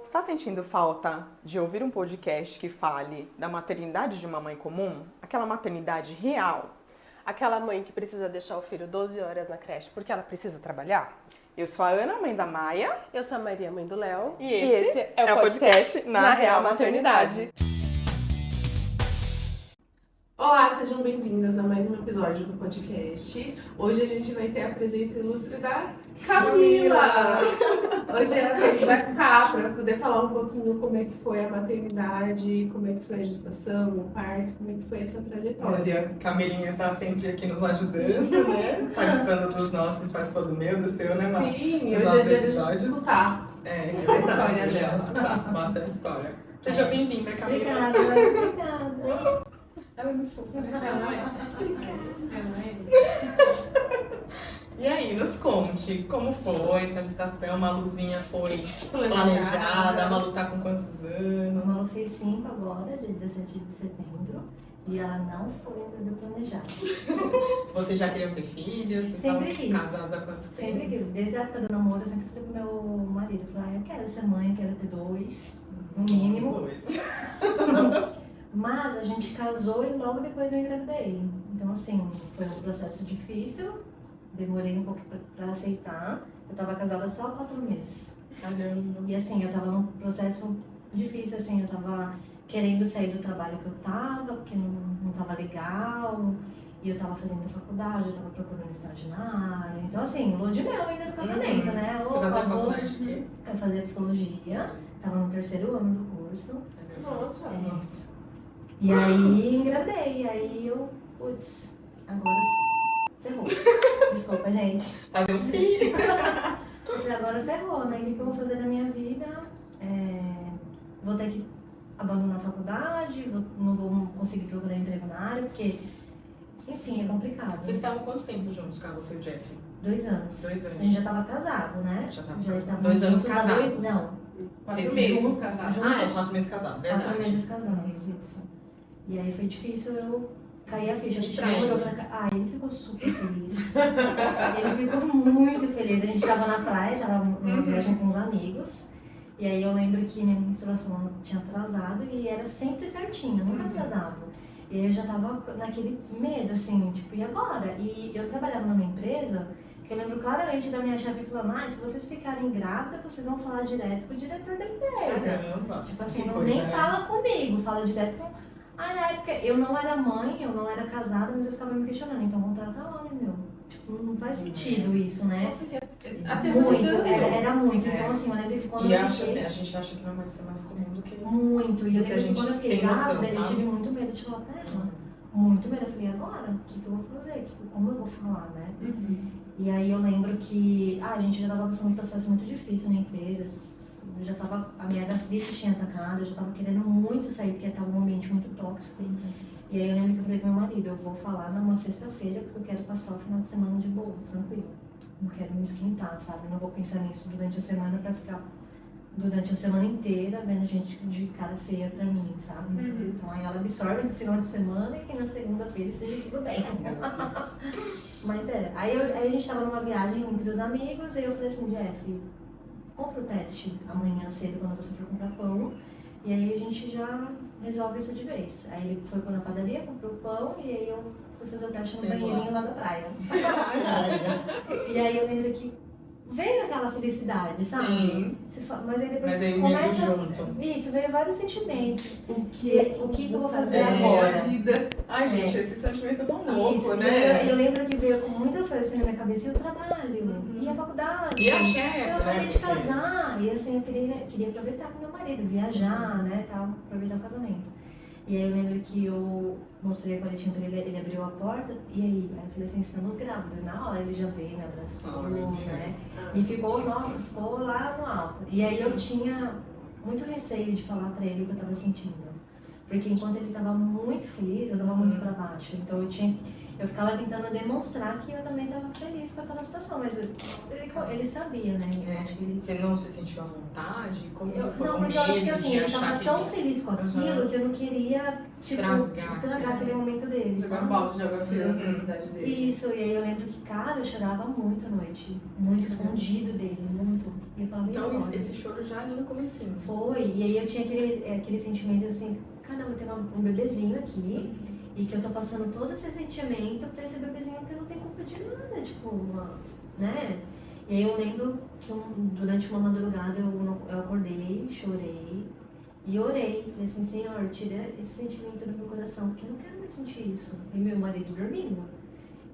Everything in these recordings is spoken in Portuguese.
Está sentindo falta de ouvir um podcast que fale da maternidade de uma mãe comum? Aquela maternidade real? Aquela mãe que precisa deixar o filho 12 horas na creche porque ela precisa trabalhar? Eu sou a Ana, mãe da Maia. Eu sou a Maria, mãe do Léo. E esse é o podcast Na Real Maternidade. Olá, sejam bem-vindas a mais um episódio do podcast. Hoje a gente vai ter a presença ilustre da Camila! Hoje ela veio pra cá para poder falar um pouquinho como é que foi a maternidade, como é que foi a gestação, o parto, como é que foi essa trajetória. Olha, a Camilinha tá sempre aqui nos ajudando, né? Participando dos nossos, participando do meu, do seu, né, Má? Sim, hoje é dia de a gente escutar a história dela. Bastante história. Seja bem-vinda, Camila. Obrigada. Ela é muito fofa, né? Ela é. E aí, nos conte, como foi essa gestação? A Maluzinha foi planejada, a Malu tá com quantos A anos? Malu fez 5 agora, dia 17 de setembro, e ela não foi um bebê planejado. Vocês já queriam ter filhos? Vocês Sempre estavam quis. casados há quanto tempo? Sempre quis, desde a época do namoro, eu sempre falei pro meu marido, eu falei, eu quero ser mãe, eu quero ter 2, no mínimo. 2. Mas a gente casou e logo depois eu engravidei. Então assim, foi um processo difícil, demorei um pouco pra aceitar. Eu tava casada só há 4 meses. Caramba. E assim, eu tava num processo difícil, assim, eu tava querendo sair do trabalho que eu tava, porque não tava legal, e eu tava fazendo faculdade, eu tava procurando estágio na área. Então assim, lua de mel ainda no casamento, né? Você fazia faculdade de quê? Eu fazia psicologia, tava no 3º ano do curso. Nossa, Nossa. E aí engravidei, e aí eu, putz, agora ferrou. Desculpa, gente. Fazer um filho. Eu falei, agora ferrou, né? O que eu vou fazer na minha vida? Vou ter que abandonar a faculdade, não vou conseguir procurar emprego na área, porque, enfim, é complicado. Vocês estavam quanto tempo juntos, Carlos, você e o Jeff? 2 anos. 2 anos. A gente já estava casado, né? Já tava já casado. estávamos 2 anos juntos há casados. Não, 4 meses casados. juntos. Ah, é 4 meses casados, verdade. 4 meses casados, isso. E aí foi difícil eu cair a ficha. A E ficha pra olhou ele? pra cá. Ah, ele ficou super feliz. Ele ficou muito feliz. A gente tava na praia, tava numa viagem com os amigos. E aí eu lembro que minha menstruação tinha atrasado e era sempre certinha, nunca atrasava. E aí eu já tava naquele medo, assim, tipo, e agora? E eu trabalhava numa empresa que eu lembro claramente da minha chefe falando, se vocês ficarem grávidas, vocês vão falar direto com o diretor da empresa. Caramba. Tipo assim, Que não, coisa, nem né? fala comigo, fala direto com... na época eu não era mãe, eu não era casada, mas eu ficava me questionando, então contrata homem, meu. Tipo, não faz sentido isso, né? Nossa, que Muito, era muito. Então assim, eu lembro que quando E eu acha, assim, fiquei... a gente acha que não vai ser mais comum do que... Muito, e eu do que a lembro que gente quando eu fiquei tem noção, grávida, eu sabe? tive muito medo de falar pra ela. Muito medo. Eu falei, agora? O que eu vou fazer? Como eu vou falar, né? E aí eu lembro que a gente já tava passando um processo muito difícil na empresa. Eu já tava, a minha gastrite tinha atacado, eu já tava querendo muito sair, porque tava um ambiente muito tóxico. E aí eu lembro que eu falei pro meu marido, eu vou falar numa sexta-feira, porque eu quero passar o final de semana de boa, tranquilo. Não quero me esquentar, sabe? Não vou pensar nisso durante a semana pra ficar durante a semana inteira vendo gente de cara feia pra mim, sabe? Então aí ela absorve no final de semana e que na segunda-feira seja tudo bem. Mas aí a gente tava numa viagem entre os amigos e eu falei assim, Jeff, compra o teste amanhã cedo quando você for comprar pão e aí a gente já resolve isso de vez. Aí ele foi na padaria, comprou pão e aí eu fui fazer o teste no banheirinho lá da praia. E aí eu lembro que veio aquela felicidade, sabe? Sim. Mas aí depois Mas aí começa... meio junto. Isso, veio vários sentimentos. O que eu vou fazer agora? Vida. Ai, gente, esse sentimento é tão louco, né? Eu lembro que veio com muitas coisas assim na minha cabeça, e o trabalho, e a faculdade, E a chefe, eu acabei de né? casar, e assim, eu queria aproveitar com meu marido, viajar, né, tal, aproveitar o casamento. E aí eu lembro que eu mostrei a paletinha pra ele abriu a porta, e aí eu falei assim, estamos grávidos. Na hora ele já veio, me abraçou, né, e ficou lá no alto. E aí eu tinha muito receio de falar pra ele o que eu tava sentindo. Porque enquanto ele tava muito feliz, eu tava muito pra baixo. Então Eu ficava tentando demonstrar que eu também estava feliz com aquela situação, mas ele sabia, né? Eu acho que ele... Você não se sentiu à vontade? Como que Não, foi o porque eu acho que medo assim, de ele achar tava que... tão feliz com aquilo que eu não queria, tipo, Estragar. estragar aquele momento dele, Jogar um sabe? balde de água fria na felicidade dele. Isso, e aí eu lembro que, cara, eu chorava muito à noite, muito escondido dele, muito. E eu falava, Então, "Olha, esse choro já ali no comecinho. foi", e aí eu tinha aquele sentimento assim, caramba, tem um bebezinho aqui, e que eu tô passando todo esse sentimento pra esse bebezinho que eu não tenho culpa de nada, tipo, né? E aí eu lembro que durante uma madrugada eu acordei, chorei e orei. Falei assim, Senhor, tira esse sentimento do meu coração, porque eu não quero mais sentir isso. E meu marido dormindo.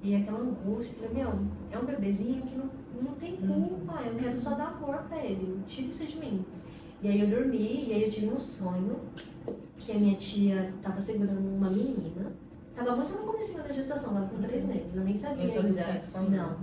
E aquela angústia, eu falei, é um bebezinho que não tem culpa, eu quero só dar amor pra ele, tira isso de mim. E aí eu dormi, e aí eu tive um sonho que a minha tia tava segurando uma menina. Tava muito no começo da gestação, tava com 3 meses, eu nem sabia Nem sabia ainda. sexo ainda. Não.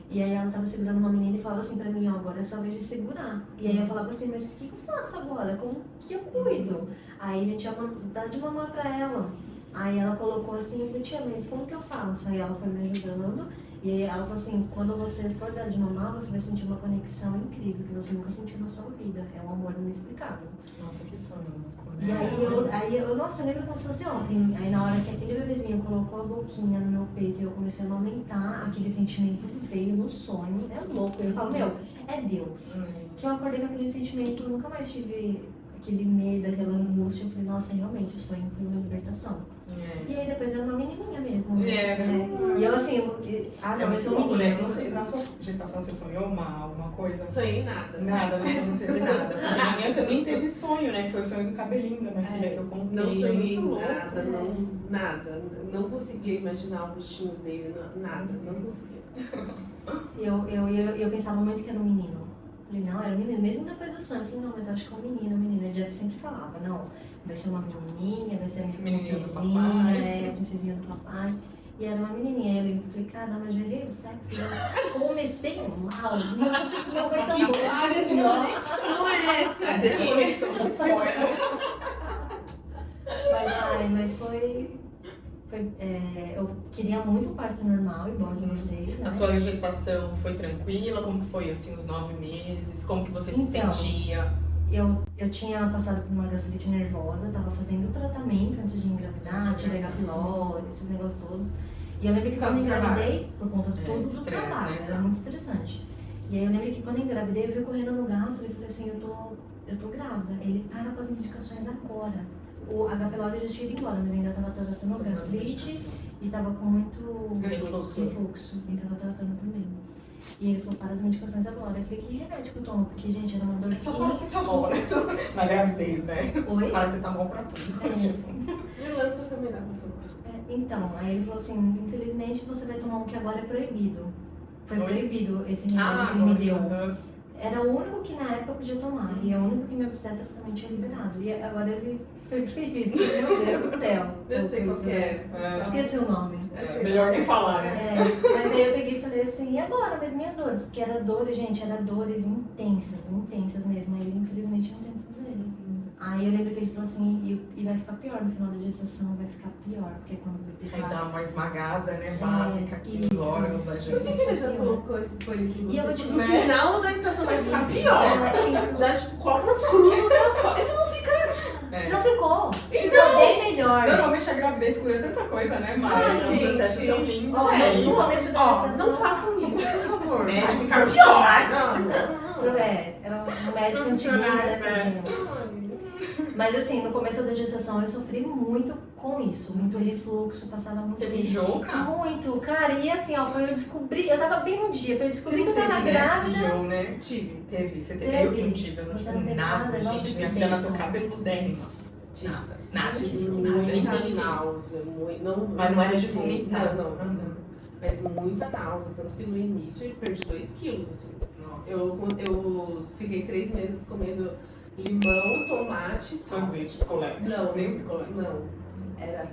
E aí ela tava segurando uma menina e falava assim pra mim, agora é sua vez de segurar. E aí eu falava assim, mas o que eu faço agora? Como que eu cuido? Aí minha tia dá de mamar pra ela. Aí ela colocou assim, eu falei, tia, mas como que eu faço? Aí ela foi me ajudando. E aí ela falou assim, quando você for dar de mamar, você vai sentir uma conexão incrível, que você nunca sentiu na sua vida. É um amor inexplicável. Nossa, que sonho. E aí eu, nossa, eu lembro como se fosse ontem. Aí na hora que aquele bebezinho colocou a boquinha no meu peito e eu comecei a amamentar, aquele sentimento veio no sonho. É louco. Eu falo, é Deus. Que eu acordei com aquele sentimento, eu nunca mais tive aquele medo, aquela angústia. Eu falei, nossa, realmente, o sonho foi uma libertação. E aí depois era uma menininha mesmo. Né? E eu assim, eu sou louco, né? menina. Você, na sua gestação, você sonhou alguma coisa? Sonhei nada. Nada, você não teve nada. Porque a minha também teve sonho, né? Que foi o sonho do cabelinho da minha filha que eu contei. Não sonhei Muito louco. nada, nada. Não conseguia imaginar o rostinho dele, nada, não conseguia. Eu pensava muito que era um menino. Falei, não, era um menino. Mesmo depois do sonho, eu falei, não, mas eu acho que é um menino, A Jeff sempre falava, não, vai ser uma menininha, vai ser a Menininha do princesinha, papai. a princesinha do papai. E era uma menininha. Aí eu lembro que falei, caramba, eu já errei o sexo. Eu comecei mal, não consegui aguentar Que muito. área de conexão é essa? Cadê a conexão do sonho? Mas foi eu queria muito um parto normal, igual de vocês, né? A sua gestação foi tranquila? Como foi, assim, os 9 meses? Como que você se Então, sentia? Eu tinha passado por uma gastrite nervosa, tava fazendo tratamento antes de engravidar, tirei H. pylori, esses negócios todos. E eu lembro que quando eu engravidei, por conta de tudo do estresse, trabalho, né? era muito estressante. E aí eu lembro que quando eu engravidei, eu fui correndo no gastro e falei assim, eu tô grávida. Ele para com as medicações agora. O H. pylori eu já tinha ido embora, mas ainda tava tratando gastrite e tava com muito refluxo. E tava tratando também. E ele falou, para as medicações agora. Eu falei, que remédio que eu tomo? Porque, gente, era uma dor É só paracetamol, né? Na gravidez, né? Oi? Paracetamol pra tudo. Milano também dá pra tomar. Então, aí ele falou assim, infelizmente você vai tomar um que agora é proibido. Foi proibido esse remédio que ele me deu. Era o único que na época eu podia tomar. E é o único que meu obstetra também tinha liberado. E agora ele foi proibido. Meu Deus do céu. Eu sei qual que é. Esqueci o nome. Melhor nem falar, né? Mas aí eu peguei e falei assim, e agora, das minhas dores? Porque eram as dores, gente, eram dores intensas mesmo. Aí ele, infelizmente, não tem o que fazer. Aí eu lembro que ele falou assim, e vai ficar pior no final da gestação, vai ficar pior, porque quando o bebê Aí vai... dá uma esmagada, né, básica aqui nos isso. órgãos da Por gente. que ele já colocou esse pano que E eu você? vou te No dizer- final da estação vai ficar pior. É isso. Já tipo, coloca uma cruz nas suas costas. Isso não fica. É. Não ficou. Então, Ficou bem melhor. normalmente a gravidez cura tanta coisa, né, Mari? Ai, É um processo gente, tão lindo. ó, né? no começo da Ó, gestação... não façam isso, por favor. Né? Vai Ficar ficar pior. Não. Era um médico antigo, né? tadinho. Mas assim, no começo da gestação eu sofri muito com isso. Muito refluxo, passava muito Teve tempo. enjoo, cara? Muito, cara. E assim, ó, foi eu descobri... Eu tava bem no dia, foi eu descobri que eu Você tava teve, grávida. Né? Enjoo, né? Tive. Teve, você teve. Teve. Eu que não tive, eu não Você tive não teve nada, nada? Nossa, gente. que Minha filha nasceu bênção. cabeludérrima. Tive. Nada, Tive gente. Nada, nem muita feliz. náusea. Não, Mas não era de vomitar. Não. Mas muita náusea. Tanto que no início eu perdi 2 quilos, assim. Nossa. Eu fiquei 3 meses comendo limão, tomate, sal. Sorvete, picolé. Não, Nem picolé. não. Era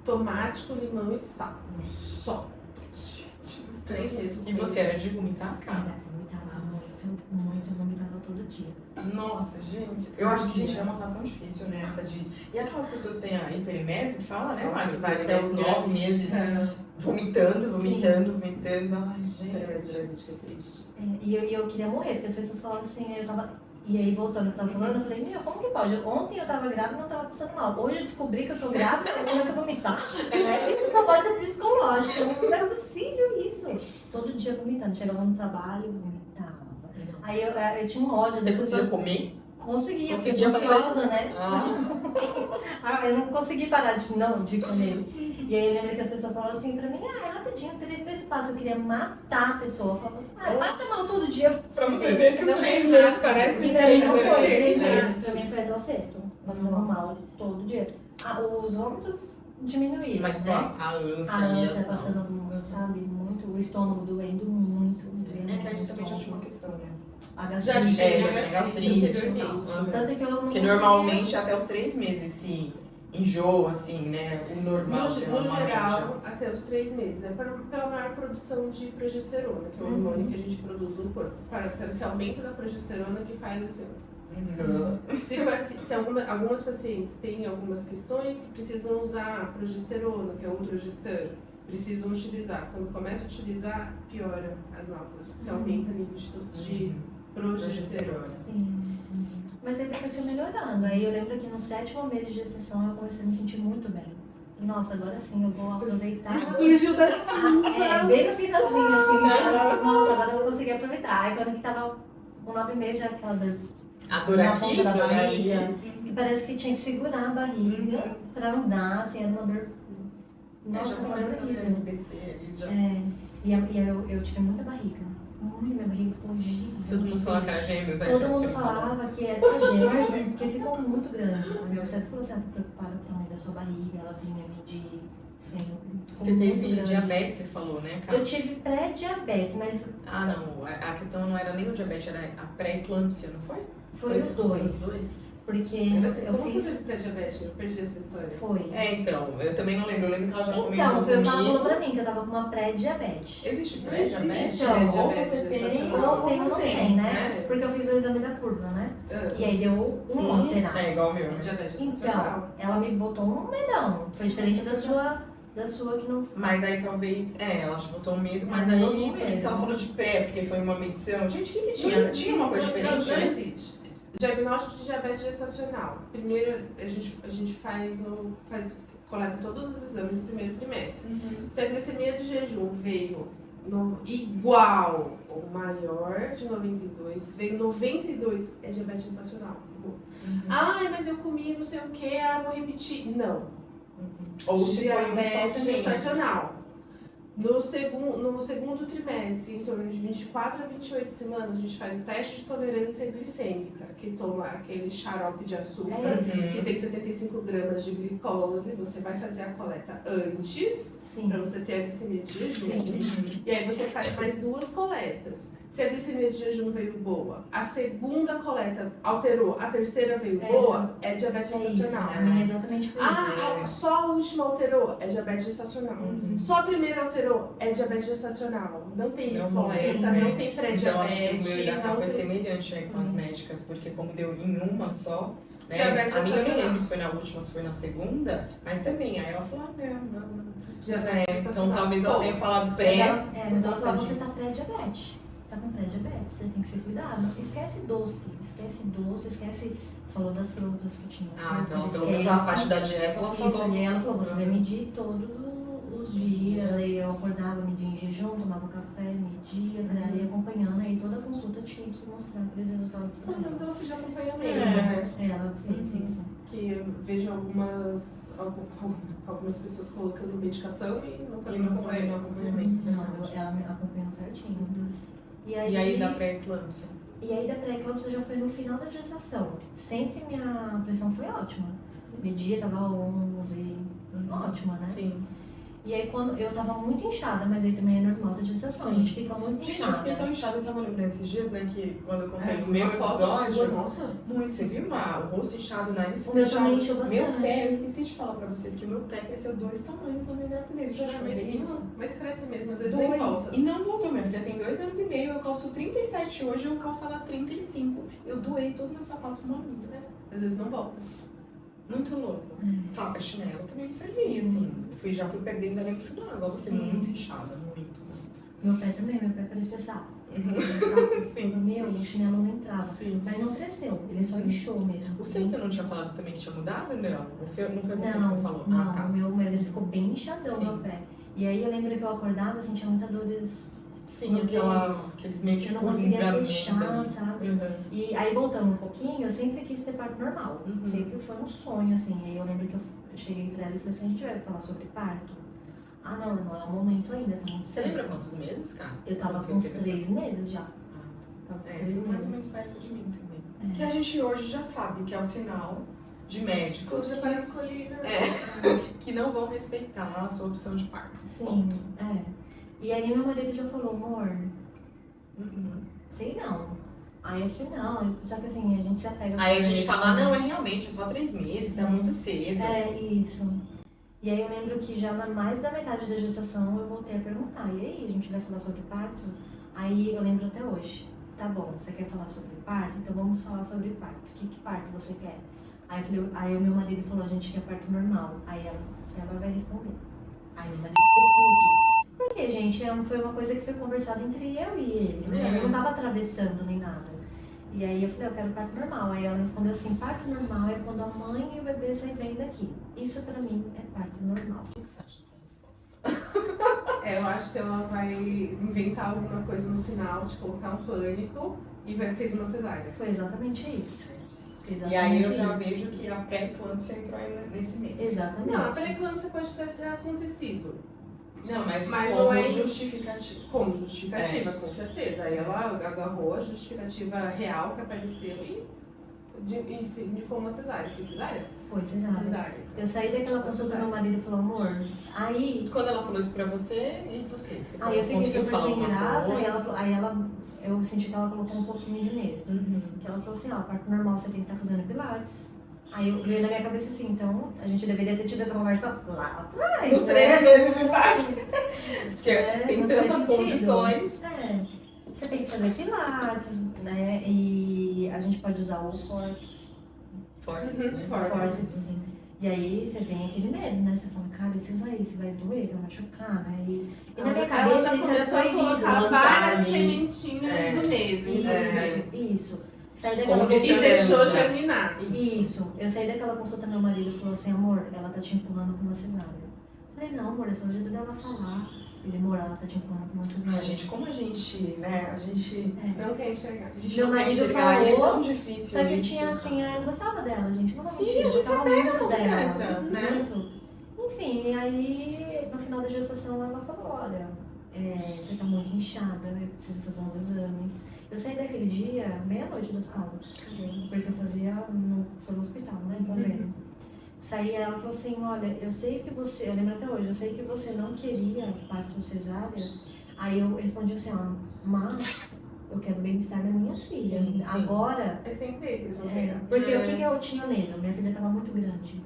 tomate com limão e sal. Só. 3 meses. E você era de vomitar, Cara, cara? vomitava muito, vomitava todo dia. Nossa, gente. Eu acho que, gente, é uma fase tão difícil, né? Essa de... E aquelas pessoas que têm a hiperimese que fala, né, Nossa, Mari? Que vai até os 9 meses vomitando. Ai, Mas gente. realmente é triste. E eu queria morrer, porque as pessoas falavam assim, eu tava. E aí, voltando ao que eu tava falando, eu falei, meu, como que pode? Ontem eu tava grávida e não tava passando mal. Hoje eu descobri que eu tô grávida e eu começo a vomitar. Isso só pode ser psicológico. Não é possível isso. Todo dia vomitando. Chegava no trabalho, vomitava. Aí eu tinha um ódio. Você das conseguia pessoas. comer? Conseguia, porque Conseguia eu sou ansiosa, né? Eu não consegui parar de comer. E aí eu lembro que as pessoas falavam assim pra mim, rapidinho, 3 meses passa. Eu queria matar a pessoa. Eu falava, passa mal todo dia. Pra você ver que os 3 meses parecem E pra mim não 3 foi 3 meses. meses, pra mim foi até o 6º. Passando mal todo dia. Os vômitos diminuíram, Mas né? a ânsia. A e ânsia as passando, náuseas. sabe, muito. O estômago doendo muito. É que a gente também já tinha uma questão, né? A Já gastrite. tinha já tinha gastrite e tal. anteriormente. Tanto que eu não Porque conseguia- normalmente até os 3 meses se enjoa, assim, né? O normal, No normalmente. geral, até os 3 meses. É pela maior produção de progesterona, que é o hormônio que a gente produz no corpo. Para esse aumento da progesterona que faz assim. Se algumas pacientes têm algumas questões que precisam usar a progesterona, que é o Drogestan, precisam utilizar. Quando começa a utilizar, piora as náuseas. Se aumenta o nível de progesterona. Sim. Mas aí depois foi melhorando. Aí eu lembro que no 7º mês de gestação eu comecei a me sentir muito bem. Nossa, agora sim eu vou aproveitar. Surgiu da cinza. Bem no finalzinho, assim. Nossa, agora eu vou conseguir aproveitar. Aí quando que tava com 9 meses, já aquela dor A dor na aqui, ponta da dor ali. barriga. E parece que tinha que segurar a barriga pra andar, assim, era uma dor. Nossa, já uma dor começa a horrível. descer ali, já. E eu tive muita barriga. Minha barriga ficou gigante. Todo mundo falava que era gêmeos, né? Todo Você mundo falou. falava que era gêmeos, porque ficou muito grande. A minha obstetra falou assim, tô preocupada com o tamanho da sua barriga, ela vinha medir sempre. Ficou Você muito teve grande. diabetes, você falou, né, cara? Eu tive pré-diabetes, mas Ah, não. A questão não era nem o diabetes, era a pré-eclâmpsia, não foi? foi os dois. Os dois? Porque Era assim, eu como você fiz. teve pré-diabetes? Eu perdi essa história. Foi. É, então. Eu também não lembro. Eu lembro que ela já comentou Então, foi o que ela comigo. falou pra mim, que eu tava com uma pré-diabetes. Existe Não pré-diabetes? existe Então, ou pré-diabetes você tem, gestacional. Ou tem ou não tem, né? né? Porque eu fiz o exame da curva, né? Ah, E aí deu um alterado. É igual o meu. né? diabetes Então, gestacional. ela me botou um medão. Foi diferente da sua que não. Mas aí talvez, ela te botou um medo, mas Ela aí, botou um por isso que ela medo. falou de pré, porque foi uma medição. Gente, o que tinha? Tinha uma coisa diferente? Não né? existe. Diagnóstico de diabetes gestacional. Primeiro, a gente faz coleta todos os exames no primeiro trimestre. Se a glicemia de jejum veio igual ou maior de 92, veio 92, é diabetes gestacional. Ai, mas eu comi não sei o que, vou repetir. Não. Ou se foi Diabetes um só gestacional. No segundo trimestre, em torno de 24 a 28 semanas, a gente faz o teste de tolerância glicêmica, que toma aquele xarope de açúcar, É esse. que tem 75 gramas de glicose. Você vai fazer a coleta antes, Sim. para você ter a glicemia de jejum. Sim. E aí você faz mais 2 coletas. Se a glicemia de jejum veio boa, a segunda coleta alterou, a terceira veio boa, é diabetes É isso. gestacional. A minha exatamente foi isso. Só a última alterou, é diabetes gestacional. Só a primeira alterou, é diabetes gestacional. Não tem Não, coleta, sim, não né? tem Então acho que o pré-diabetes, meu e da Cá não foi tem semelhante aí com as médicas, porque como deu em uma só, né? Diabetes A minha eu não gestacional. lembro se foi na última, se foi na segunda, mas também, aí ela falou, não. diabetes Então gestacional. talvez ela Bom, tenha falado Mas pré. ela por falou, causa você disso. tá pré-diabetes. Tá com pré-diabetes, você tem que se cuidar. Não esquece doce, esquece. Falou das frutas que tinha. Ah, então açúcar, pelo menos a parte da dieta ela Isso, falou. e aí ela falou, você vai medir todos os dias. Aí eu acordava, media em jejum, tomava café, media, né? Aí acompanhando, aí toda a consulta eu tinha que mostrar aqueles resultados pra Pelo menos ela. ela já acompanhamento, É. né? Ela fez isso. Que eu vejo algumas pessoas colocando medicação e não E fazendo não foi no acompanhamento. acompanhamento. Não, ela me acompanhou certinho. E aí da pré-eclâmpsia? E aí da pré-eclâmpsia já foi no final da gestação. Sempre minha pressão foi ótima. Media, tava 11, ótima, né? Sim. E aí quando eu tava muito inchada, mas aí também é normal da gestação, a gente fica muito Gente, eu fiquei inchada. tão inchada, eu tava lembrando esses dias, né, que quando eu contei É, o meu uma foto sua, episódio, nossa. muito, você viu o rosto inchado, o nariz O meu inchado. também inchou Meu bastante. pé, eu esqueci de falar pra vocês que o meu pé cresceu 2 tamanhos na minha gravidez. Eu já te falei isso? Mas cresce mesmo, às vezes nem 2. volta. E não voltou, minha filha tem 2 anos e meio, eu calço 37 hoje, eu calçava 35. Eu doei todos os meus sapatos pra uma amiga. Às vezes não volta. Muito louco. Sabe, a chinela também não servia, assim. Já fui perdendo ali no final. Agora você muito inchada, muito. Meu pé também, meu pé parecia sapo. Sim. O chinelo não entrava. Sim. Mas não cresceu, ele só inchou mesmo. O seu, você não tinha falado também que tinha mudado, não? O seu não foi você Não, que falou? não, Ah, tá. o meu, mas ele ficou bem inchadão, Sim. meu pé. E aí eu lembro que eu acordava, eu sentia muita dores. Sim, Nos dedos. aqueles meio que Eu não conseguia furamento fechar, ali. sabe? Uhum. E aí voltando um pouquinho, eu sempre quis ter parto normal. Uhum. Sempre foi um sonho, assim. Aí eu lembro que eu cheguei pra ela e falei assim, a gente vai falar sobre parto? Ah, não é o momento ainda, tá muito Você cedo. lembra quantos meses, cara? Eu tava Quando com uns você teve 3 meses já. essa- Tava com uns É, 3 foi mais ou meses. menos perto de mim também. É. Que a gente hoje já sabe que é um sinal de médicos Você vai escolher, né? que não vão respeitar a sua opção de parto. Sim, Ponto. é. E aí meu marido já falou, amor, Uhum. sei não. Aí eu falei, não, só que assim, a gente se apega com Aí a gente médico, fala, né? não, é realmente, é só 3 meses, tá muito cedo. É, isso. E aí eu lembro que já na mais da metade da gestação eu voltei a perguntar, e aí, a gente vai falar sobre parto? Aí eu lembro até hoje, tá bom, você quer falar sobre parto? Então vamos falar sobre parto. Que parto você quer? Aí eu falei, aí o meu marido falou, a gente quer parto normal. Aí ela vai responder. Aí meu marido ficou puto. Porque, gente, foi uma coisa que foi conversada entre eu e ele, né? Eu não tava atravessando nem nada. E aí eu falei, eu quero parto normal. Aí ela respondeu assim, parto normal é quando a mãe e o bebê saem bem daqui. Isso pra mim é parto normal. O que você acha dessa resposta? Eu acho que ela vai inventar alguma coisa no final, te colocar um pânico e fez uma cesárea. Foi exatamente isso. E aí eu Exatamente já isso. vejo que a pré-eclâmpsia entrou aí nesse meio. Exatamente. Não, a pré-eclâmpsia pode ter acontecido. Não, mas Mas como não é justificativo. Como justificativa, com certeza. Aí ela agarrou a justificativa real que apareceu e indicou uma cesárea. Que cesárea? Foi cesárea. Cesárea. Eu saí daquela consulta do meu marido e falou, amor, aí Quando ela falou isso pra você, e você? Você eu fiquei conseguiu super falar sem alguma graça, coisa? e ela falou, eu senti que ela colocou um pouquinho de medo. Uhum. Que ela falou assim, ó, parto normal você tem que estar fazendo pilates. Aí eu veio na minha cabeça assim, então a gente deveria ter tido essa conversa lá atrás, Os né? 3 meses de idade. Porque tem não faz tantas sentido. condições. É, você tem que fazer pilates, né? E a gente pode usar o forceps. Forças, Uhum, né? Forceps. E aí você vem aquele medo, né? Você fala, cara, e se usar isso, vai doer, vai machucar, né? E na minha Ela cabeça já isso era começou a proibido. colocar Plantar várias ali. sementinhas É. do medo. Isso. Saí daquela Como E Isso deixou já. germinar. Isso. Eu saí daquela consulta, meu marido falou assim, amor, ela tá te empurrando pra uma cesárea. Eu falei, não, amor, é só o jeito dela falar. Ele, amor, ela tá te empurrando pra uma cesárea. A gente, como a gente, né? A gente Não quer enxergar. A gente Meu não quer marido enxergar, e é falou, tão difícil Só que eu isso. tinha, assim, eu gostava dela, gente. Não vou Sim, mentir, a eu gente se gostava apega muito no dela. obstetra, né? Muito. Enfim, e aí, no final da gestação, ela falou, olha, você tá muito inchada, eu preciso fazer uns exames. Eu saí daquele dia, meia-noite do hospital, porque eu fazia pelo hospital, né, convênio. Saí, ela falou assim, olha, eu sei que você, eu lembro até hoje, eu sei que você não queria parto cesárea. Aí eu respondi assim, ó, mas eu quero o bem-estar da minha filha. Sim, sim. Agora, É sempre eles vão pegar. porque o que eu tinha medo? Minha filha tava muito grande.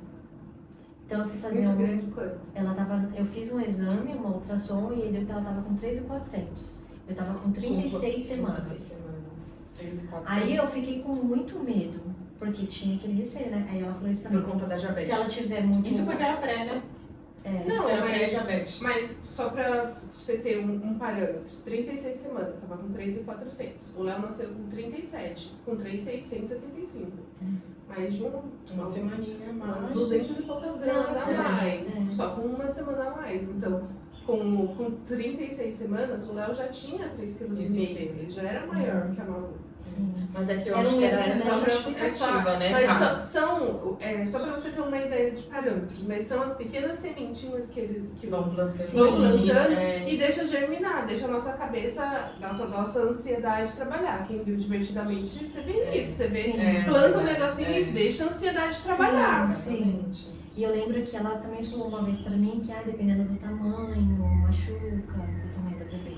Então eu fui fazer Muito um. grande quanto? Eu fiz um exame, uma ultrassom, e deu que ela tava com 3.400. Eu tava com 36 semanas. 3.400. Aí eu fiquei com muito medo, porque tinha aquele receio, né? Aí ela falou isso também. Por conta da Se diabetes. ela tiver muito. Isso porque era pré, né? Não, era mas- pré-diabetes. Mas só pra você ter um parâmetro, 36 semanas, tava com 3.400. O Léo nasceu com 37, com 3.675. Mais de Uma semaninha a mais. 200 e poucas gramas a É, mais. é. Só com uma semana a mais. Então, com 36 semanas, o Léo já tinha 3,5 kg. Sim. Ele já era maior que a Malu. Sim. Mas é que eu Era acho um que era medo, essa né? justificativa, né, Mas cara? só pra você ter uma ideia de parâmetros, mas são as pequenas sementinhas que eles Que vão plantando. Sim. vão plantando É. e deixa germinar, deixa a nossa cabeça, nossa ansiedade trabalhar. Quem viu divertidamente, você vê isso, você vê, Sim. planta um É, negocinho é. e deixa a ansiedade trabalhar. Sim. Exatamente. E eu lembro que ela também falou uma vez pra mim que, dependendo do tamanho, machuca, do tamanho do bebê.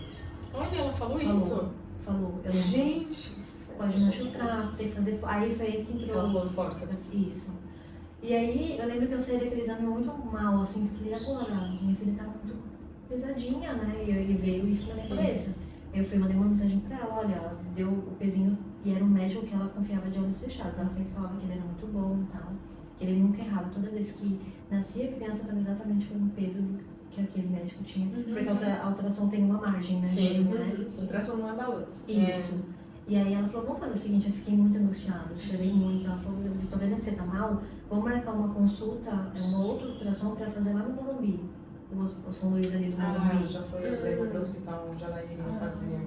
Olha, ela falou Falou. isso. Falou, eu lembro. Gente, do céu. Pode machucar, tem que fazer. Aí foi aí que Ela entrou. falou força. Isso. E aí eu lembro que eu saí daquele exame muito mal, assim, que eu falei, agora, minha filha tá muito pesadinha, né? E veio isso na minha Sim. cabeça. Eu fui mandei uma mensagem pra ela, olha, deu o pezinho, e era um médico que ela confiava de olhos fechados. Ela sempre falava que ele era muito bom e tal. que ele nunca errava. Toda vez que nascia a criança estava exatamente pelo peso que aquele médico tinha. Porque a ultrassom tem uma margem, né? Sim. Né? Ultrassom não é balança. Isso. E aí ela falou, vamos fazer o seguinte, eu fiquei muito angustiada, eu chorei muito. Ela falou, eu tô vendo que você tá mal, vamos marcar uma consulta, uma outra ultrassom pra fazer lá no Morumbi. O São Luís ali do Morumbi. Já foi, levou pro hospital onde ela iria fazer.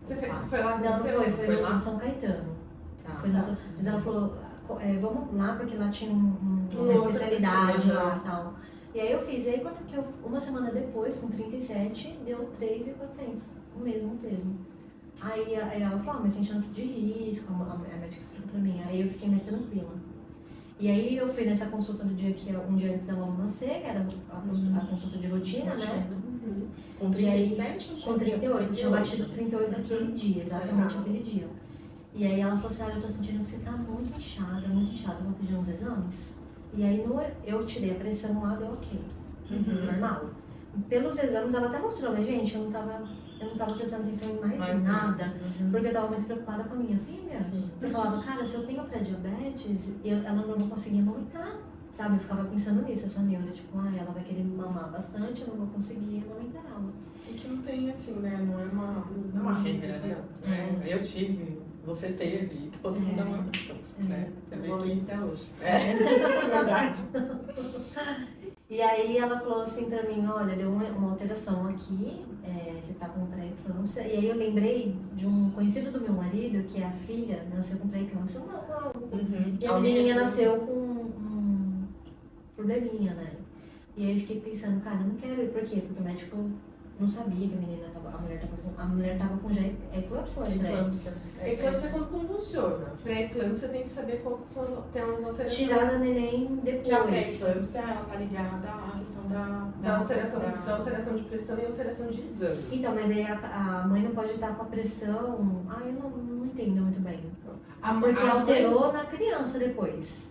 Você foi lá? Não, foi Foi lá? no São Caetano. Tá. Foi no Mas ela falou, vamos lá, porque lá tinha uma outra especialidade pessoa, lá e tal. E aí eu fiz, e aí uma semana depois, com 37, deu 3.400, o mesmo peso. Aí ela falou, mas tem chance de risco, a médica explicou pra mim, aí eu fiquei mais tranquila. E aí eu fui nessa consulta do dia que um dia antes da Lola nascer, que era a consulta de rotina, né? Com E aí, 37? com 38, eu tinha batido 38 aquele dia, exatamente aquele dia. E aí ela falou assim, olha, eu tô sentindo que você tá muito inchada, vou pedir uns exames. E aí eu tirei a pressão lá, deu ok, normal. Pelos exames ela até mostrou, mas gente, eu não tava prestando atenção em mais nada, porque eu tava muito preocupada com a minha filha. Sim. Eu falava, cara, se eu tenho pré-diabetes, ela não vai conseguir amamentar, sabe? Eu ficava pensando nisso, essa neura, tipo, ela vai querer mamar bastante, eu não vou conseguir amamentar ela. E que não tem assim, né? Não é uma regra, né? Eu tive, você teve, e todo mundo amamentou, né? Você vê que até hoje. é verdade. E aí ela falou assim pra mim, olha, deu uma alteração aqui, você tá com pré-eclâmpsia. E aí eu lembrei de um conhecido do meu marido, que é a filha, nasceu com pré-eclâmpsia. E a menininha nasceu com um probleminha, né? E aí eu fiquei pensando, cara, eu não quero ir. Por quê? Porque o médico não sabia que a mulher tava com já eclâmpsia ou Eclâmpsia. Eclâmpsia é quando convulsiona. Pré-eclâmpsia tem que saber qual são tem umas alterações. Tirar a neném depois. Que a pré-eclâmpsia, ela tá ligada à questão Da alteração de pressão e alteração de exames. Então, mas aí a mãe não pode estar com a pressão. Eu não entendo muito bem. Porque alterou na criança depois.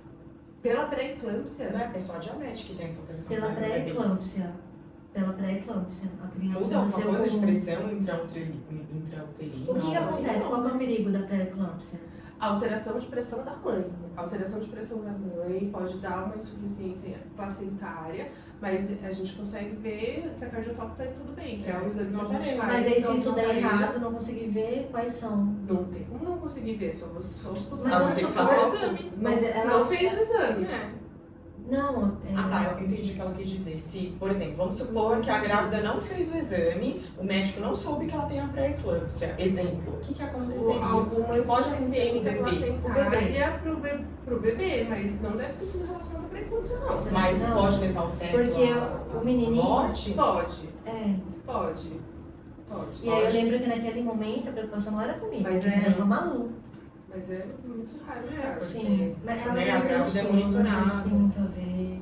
Pela pré-eclâmpsia? Não é a pessoa diabética que tem essa alteração. Pela pré-eclâmpsia. Pela pré-eclâmpsia. A criança Muda alguma nasceu coisa de com... pressão intrauterina? O que acontece? Qual é o perigo da pré-eclâmpsia? Alteração de pressão da mãe. Alteração de pressão da mãe pode dar uma insuficiência placentária, mas a gente consegue ver se a cardiotópica está tudo bem, que é o exame que a gente faz. Mas aí se então, isso der errado, não conseguir ver, quais são? Não tem como não conseguir ver, só escutar. Mas A não não ser que só faça faz- o exame. Mas Se ela não fez o exame. Não, Tá, eu entendi o que ela quis dizer. Se, por exemplo, vamos supor que a grávida não fez o exame, o médico não soube que ela tem a pré-eclâmpsia. Exemplo, o que aconteceria? Alguma Pode insuficiência acontecer com o placentária pro bebê, mas não deve ter sido relacionado à pré-eclâmpsia, não. Mas Não. pode levar o feto Porque à o menininho- morte? Pode. Pode. Pode. E aí eu lembro que naquele momento a preocupação não era comigo, Mas era com a Malu. Mas é muito raro os casos. Sim, mas ela né, a grávida é não sei se monitorada. tem muito a ver,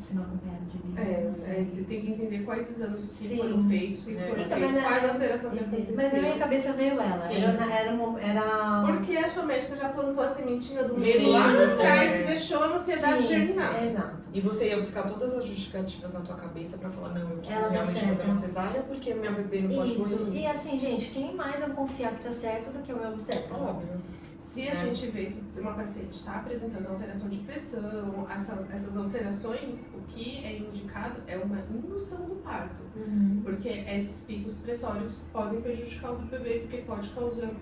se não acompanhado de Tem que entender quais exames que Sim. foram feitos, que foram Então, feitos, mas quais alterações que aconteceram. Mas na minha cabeça veio ela. Sim. Era Porque a sua médica já plantou a sementinha do Sim, medo lá é. atrás e deixou a ansiedade Sim, germinar. Exato. E você ia buscar todas as justificativas na tua cabeça pra falar, não, eu preciso Ela tá realmente certa. fazer uma cesárea porque minha bebê não pode Isso. morrer. E assim, gente, quem mais eu confiar que tá certo do que o meu obstetra? Óbvio. Se a gente vê que uma paciente está apresentando alteração de pressão, essas alterações, o que é indicado é uma indução do parto. Porque esses picos pressóricos podem prejudicar o bebê, porque pode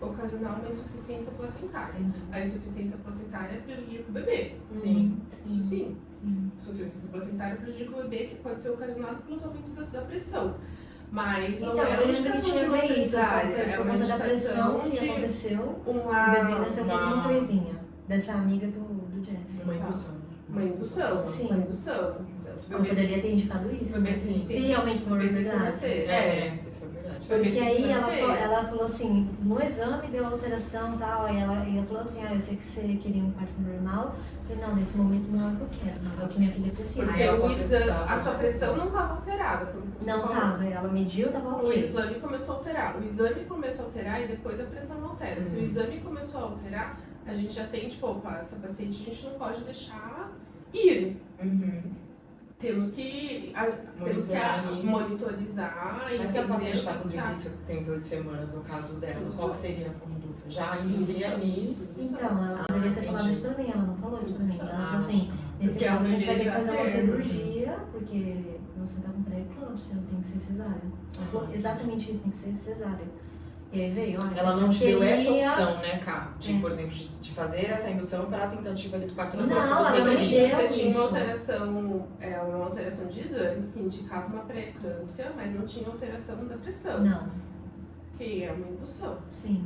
ocasionar uma insuficiência placentária. A insuficiência placentária prejudica o bebê. Sim. Isso sim. Sim. Insuficiência placentária prejudica o bebê, que pode ser ocasionado pelos aumentos da pressão. Mas não Então, é eu uma lembro que indicação de tinha uma ver isso, cesárea, foi é por uma conta da pressão indicação que de aconteceu. O uma bebê nasceu com uma coisinha, dessa amiga do Jeff. Uma indução. Uma indução. Sim. Uma indução. Eu poderia ter indicado isso, Bebê né? sim. Se realmente for Bebê tem que verdade. nascer. Se for verdade. Porque aí nascer. ela falou assim, no exame deu alteração e tal, aí ela falou assim, eu sei que você queria um parto normal. Eu falei, não, nesse momento não é o que eu quero, é o que minha filha precisa. Porque Aí a sua a sua pressão não estava alterada. Como você Não falou. tava, ela mediu, tava O ok. exame começou a alterar. O exame começa a alterar e depois a pressão altera. Se o exame começou a alterar, a gente já tem, tipo, opa, essa paciente a gente não pode deixar ir. Temos que monitorizar e Mas se a paciente está com entender o que 38 semanas, no caso dela, qual que seria a conduta? Já induzir ali? Então, ela poderia ter falado entendi. isso pra mim, ela não falou isso pra mim. Ela falou assim, Nesse Porque caso, a gente vai ter que já fazer uma tem. cirurgia, porque você tá com pré-eclâmpsia, tem que ser cesárea. Ela falou exatamente isso, tem que ser cesárea. E aí veio, Ela não te deu essa queria- opção, né, Ká? De, por exemplo, de fazer essa indução para a tentativa ali do parto. Não, sei se ela você não queria. deu. Você tinha isso. uma alteração de exames que indicava uma pré-eclâmpsia, mas não tinha alteração da pressão, Não, que é uma indução. sim.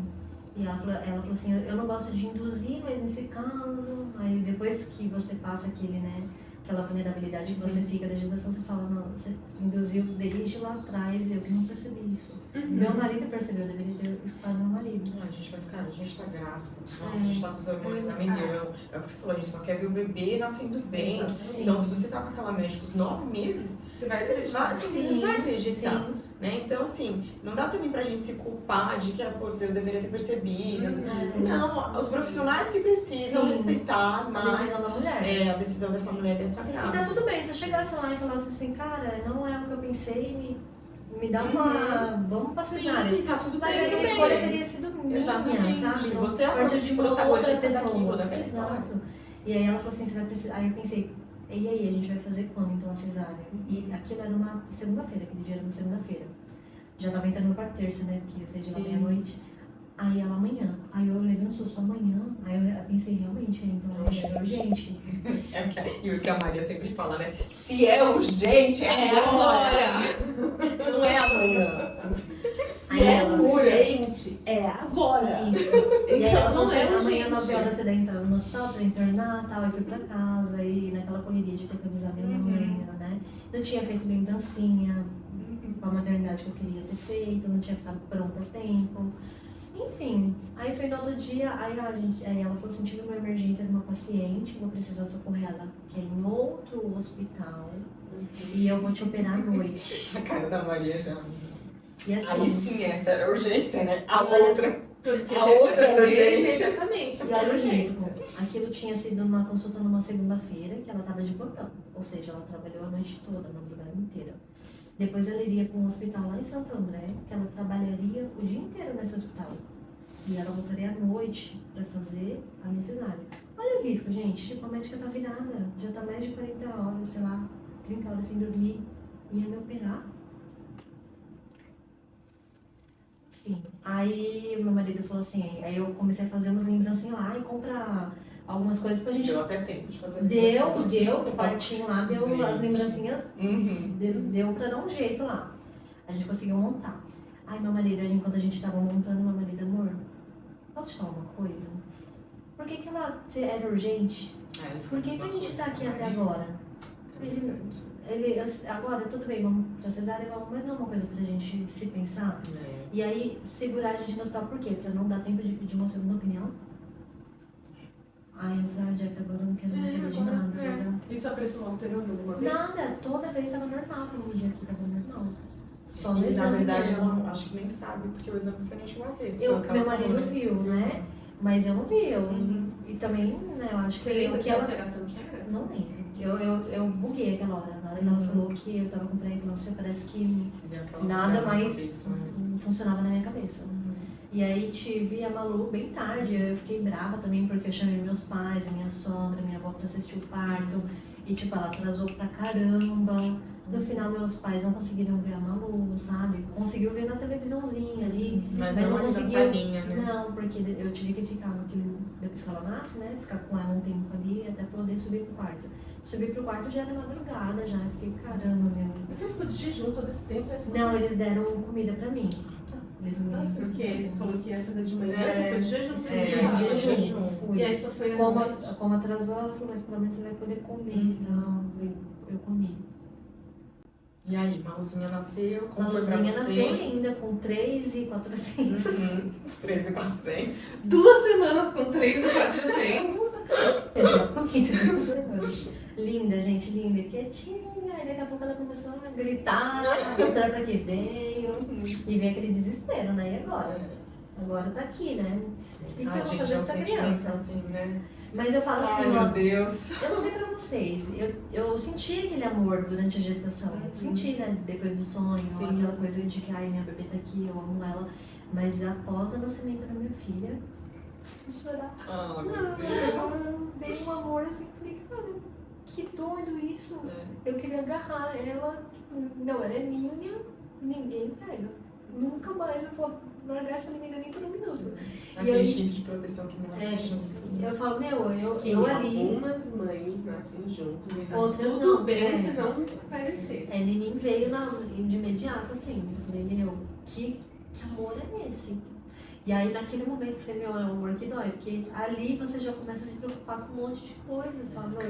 E ela falou assim, eu não gosto de induzir, mas nesse caso, aí depois que você passa aquela vulnerabilidade que você fica da gestação, você fala, não, você induziu desde lá atrás e eu que não percebi isso. Meu marido percebeu, eu deveria ter escutado meu marido. Ai, gente, mas cara, a gente tá grávida. Nossa, É. a gente tá com os hormônios a milhão. É o que você falou, a gente só quer ver o bebê nascendo bem. Exatamente. Então, se você tá com aquela médica os 9 meses, Você vai acreditar. você vai acreditar. Sim. Né? Então, assim, não dá também pra gente se culpar de que, putz, eu deveria ter percebido. Não, os profissionais que precisam Sim. respeitar A mais decisão da mulher. a decisão dessa mulher, dessa E grávida. tá tudo bem, se eu chegasse lá e falasse assim, cara, não é o que eu pensei, me dá uma. Vamos pra cesárea. Sim, tá tudo Mas bem aí a também. escolha teria sido minha, Exatamente. sabe? Não Você é a partir de uma outra protagonista pessoa. daquilo, daquela história. Exato. E aí ela falou assim, você vai precisar. Aí eu pensei, e aí, a gente vai fazer quando então a cesárea? E aquilo era uma segunda-feira, aquele dia era uma segunda-feira. Já tava entrando pra terça, né? Porque eu saí de lá Sim. meia-noite. Aí ela amanhã. Aí eu levei um susto amanhã. Aí eu pensei, realmente, então é urgente. E o que a Maria sempre fala, né? Se é urgente, é agora! Não é amanhã. Se Aí é ela, Urgente é agora. Isso. E aí ela falou não assim, é amanhã urgente. 9 horas você deve entrar no hospital pra internar e tal. Eu fui pra casa e naquela correria de ter que avisar minha mãe, né? Eu tinha feito lembrancinha pra maternidade que eu queria ter feito, não tinha ficado pronta a tempo. Enfim, aí foi no outro dia, aí ela falou assim, tive uma emergência de uma paciente, vou precisar socorrer ela, que é em outro hospital, e eu vou te operar à noite. A cara da Maria já. E Aí assim, sim, essa era a urgência, né? A E olha, outra. Porque A outra era depende urgente. imediatamente. e olha o risco. Aquilo tinha sido numa consulta numa segunda-feira, que ela estava de plantão, ou seja, ela trabalhou a noite toda, a madrugada inteira. Depois ela iria para um hospital lá em Santo André, que ela trabalharia o dia inteiro nesse hospital. E ela voltaria à noite para fazer a minha cesárea. Olha o risco, gente. Tipo, a médica tá virada. Já tá mais de 40 horas, sei lá, 30 horas sem dormir. Ia me operar. Enfim. Aí o meu marido falou assim, aí eu comecei a fazer umas lembrancinhas lá e comprar algumas coisas pra gente. Deu até tempo de fazer. Deu, o partinho lá, deu Gente. as lembrancinhas, Uhum. deu pra dar um jeito lá. A gente conseguiu montar. Aí meu marido, enquanto a gente tava montando, meu marido, amor, posso te falar uma coisa? Por que que ela era urgente? Por que que a gente tá aqui até agora? Agora, tudo bem, vamos pra cesárea, vamos, mas não é uma coisa pra gente se pensar? E aí, segurar a gente no hospital, por quê? Pra não dar tempo de pedir uma segunda opinião? Aí eu falei, Jeff, agora eu não quero mais saber de agora, nada, entendeu? Isso a pressão alterou alguma vez? Nada, toda vez tava normal pra medir aqui, tava normal. Só no E na exame verdade mesmo. ela não- acho que nem sabe, porque o exame você nem chegou a ver. Isso Eu, foi o que ela meu marido falou, viu, né? Mas eu não vi, Uhum. e também, né, eu acho Você que lembra o que ela... alteração que era? Não lembro. Eu buguei aquela hora. Na hora que ela falou que eu tava com pré-eclâmpsia, parece que Deu aquela nada bugada na mais cabeça, né? funcionava na minha cabeça. E aí tive a Malu bem tarde, eu fiquei brava também porque eu chamei meus pais, a minha sogra, minha avó pra assistir o parto. E tipo, ela atrasou pra caramba. No final, meus pais não conseguiram ver a Malu, sabe? Conseguiu ver na televisãozinha ali. Mas Mas não não ali na conseguiu. salinha, né? Não, porque eu tive que ficar naquele, depois que ela nasce, né? Ficar com ela um tempo ali até poder subir pro quarto. Subir pro quarto já era madrugada, já. Eu fiquei, caramba, meu. Você ficou de jejum todo esse tempo? Não, eles deram comida pra mim. Eles me Porque você falou que ia fazer de manhã, É, você foi de jejum. é, você foi de jejum. jejum. Fui. E aí só foi à noite. Como atrasou, ela falou, mas pelo menos você vai poder comer. Então, eu comi. E aí, Maluzinha nasceu, como A foi pra Luzinha você? nasceu linda, com 3.400. Uhum. Os 13,400. 2 semanas com 3.400. Exatamente, 2 semanas. Linda, gente, linda, quietinha. Aí daqui a pouco ela começou a gritar, mostrar pra que veio. E vem aquele desespero, né? E agora? Agora tá aqui, né? O que eu vou fazer com essa criança? Assim, né? Mas eu falo Ai, assim, meu ó. Deus. Eu não sei pra vocês, eu senti aquele amor durante a gestação. Eu senti, né? Depois do sonho, Sim. aquela coisa de que, ai, minha bebê tá aqui, eu amo ela. Mas após o nascimento da minha filha, vou chorar. Ah, meu Não, Deus. ela veio um amor assim, falei, cara, que doido isso. Eu queria agarrar ela, não, ela é minha, ninguém pega. Nunca mais eu vou largar essa menina nem por um minuto. Aquele instinto de proteção que não nasce junto. Eu falo, meu, Que eu ali. algumas mães nascem juntos e Outras tudo não, bem se não aparecer. Ele me veio de imediato, assim. Eu falei, meu, que amor é esse? E aí, naquele momento, eu falei, meu, é um amor que dói. Porque ali você já começa a se preocupar com um monte de coisa. Fala, meu,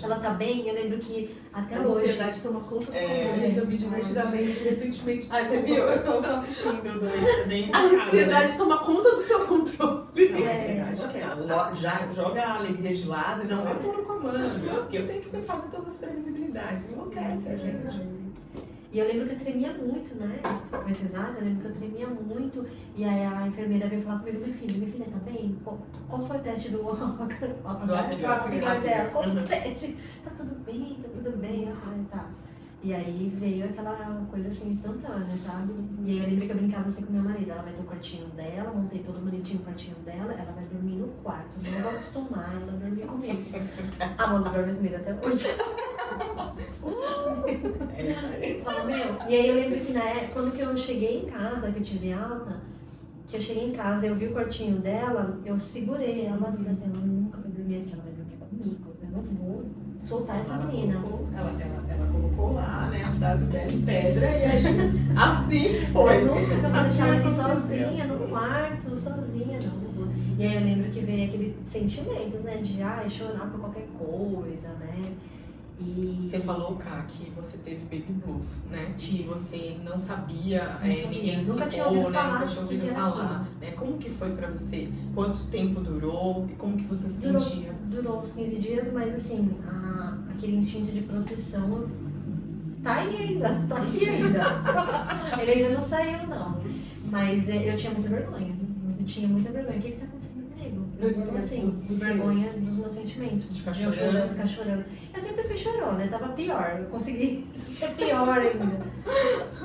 ela tá bem? Eu lembro que até A hoje... ansiedade toma conta do É. corpo. Gente, eu vi divertidamente recentemente. Ah, você viu? Eu tô assistindo o dois também. A ansiedade toma conta do seu controle. Não, a ansiedade já joga a alegria de lado. Não, eu tô no comando. Porque eu tenho que fazer todas as previsibilidades. Enlouquece a gente. E eu lembro que eu tremia muito, né? Foi cesárea, eu lembro que eu tremia muito. E aí a enfermeira veio falar comigo, minha filha tá bem? Qual foi o teste do apgar dela? Qual foi o teste? Tá tudo bem. Eu falei, tá. E aí veio aquela coisa assim instantânea, sabe? E aí eu lembro que eu brincava assim com meu marido. Ela vai ter o quartinho dela, montei todo bonitinho o quartinho dela, ela vai dormir no quarto. Não vou acostumar ela a dormir comigo. A Manu dorme comigo até hoje. É isso aí. Fala, meu. E aí eu lembro que quando que eu cheguei em casa, que eu tive alta, que eu cheguei em casa, eu vi o quartinho dela, eu segurei ela, falei assim, ela nunca vai dormir aqui, ela vai dormir comigo. Eu não vou soltar essa menina. Ela colocou lá, né, a frase dela em pedra e aí assim foi. Eu nunca vou deixar ela aqui Assim sozinha, no quarto, sozinha, não vou. E aí eu lembro que veio aquele sentimentos, né, de chorar por qualquer coisa, né. E você falou, Ká, que você teve baby blues, né? Tive. Que você não sabia, Não sabia. ninguém Nunca explicou, tinha ouvido né? falar Nunca de tinha que ouvido era falar. Né? Como que foi pra você? Quanto tempo durou? E como que você se sentia? Durou uns 15 dias, mas assim, aquele instinto de proteção tá aí ainda. Ele ainda não saiu, não. Mas eu tinha muita vergonha. Eu tinha muita vergonha. O que tá acontecendo comigo? Então, assim, vergonha dos meus sentimentos. De ficar Eu chorando. ficar chorando. Eu sempre fui chorona, eu tava pior. Eu consegui ser pior ainda.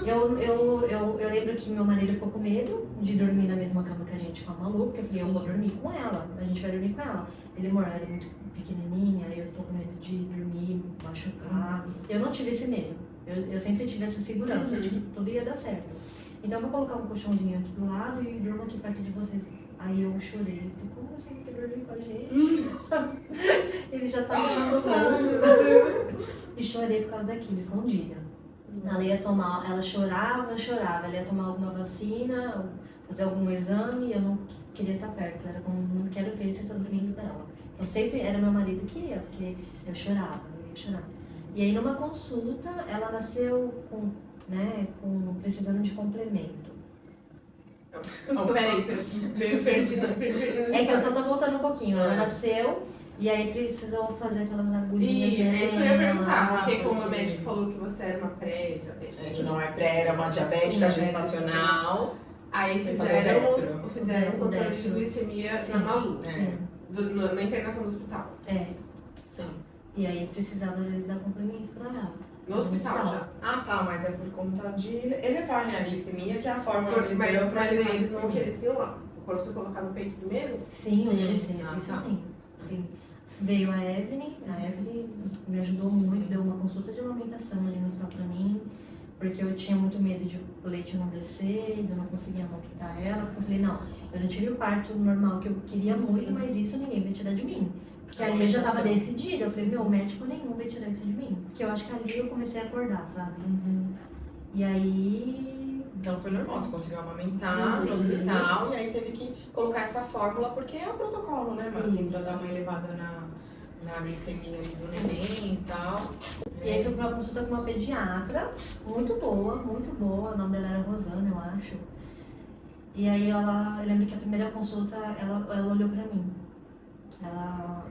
Eu lembro que meu marido ficou com medo de dormir na mesma cama que a gente com a Malu, porque eu falei, eu vou dormir com ela, a gente vai dormir com ela. Ele, amor, ela é muito pequenininha, eu tô com medo de dormir, machucar. Eu não tive esse medo, eu sempre tive essa segurança de que tudo ia dar certo. Então eu vou colocar um colchãozinho aqui do lado e durmo aqui perto de vocês. Aí eu chorei, falei, como você não quer dormir com a gente? Ele já tava abandonando. E chorei por causa daquilo, escondida. Ela ia tomar, ela chorava, eu chorava. Ela ia tomar alguma vacina, fazer algum exame, eu não queria estar perto. Era como, não quero ver esse sofrimento dela. Então sempre era meu marido que ia, porque eu chorava, eu ia chorar. E aí numa consulta, ela nasceu precisando de complemento. Não, peraí, meio perdida. É que eu só tô voltando um pouquinho. Ela nasceu e aí precisou fazer aquelas agulhinhas. É isso que eu ia perguntar, porque porque- como a médica falou que você era uma pré-diabética. Que não é pré, era uma diabética Sim, gestacional. Aí Foi fazer o fizeram O controle de destro. glicemia Sim. na Malu, Sim. na internação do hospital. É. Sim. E aí precisava às vezes dar complemento pra ela. No hospital já. Ah, tá, mas é por conta de elevar, né, a glicemia, que é a fórmula que eles Mas deram pra elevar a eles não glicemia. ofereciam lá. Pra você colocar no peito primeiro? Sim, Sim. oferecer. Ah, Isso tá. sim. Veio a Evelyn me ajudou muito, deu uma consulta de amamentação ali no hospital pra mim, porque eu tinha muito medo de o leite não descer, de eu não conseguir amamentar ela, porque eu falei, não, eu não tive o parto normal que eu queria muito, mas isso ninguém vai tirar de mim. Porque ali eu já tava decidida, eu falei, meu, médico nenhum vai tirar isso de mim. Porque eu acho que ali eu comecei a acordar, sabe? E aí... Então foi normal, você conseguiu amamentar Sim. no hospital e aí teve que colocar essa fórmula, porque é o protocolo, né, mas assim, pra Isso. dar uma elevada na glicemia ali do neném e tal. E aí fui pra uma consulta com uma pediatra, muito boa, o nome dela era Rosana, eu acho. E aí eu lembro que a primeira consulta, ela olhou pra mim. Ela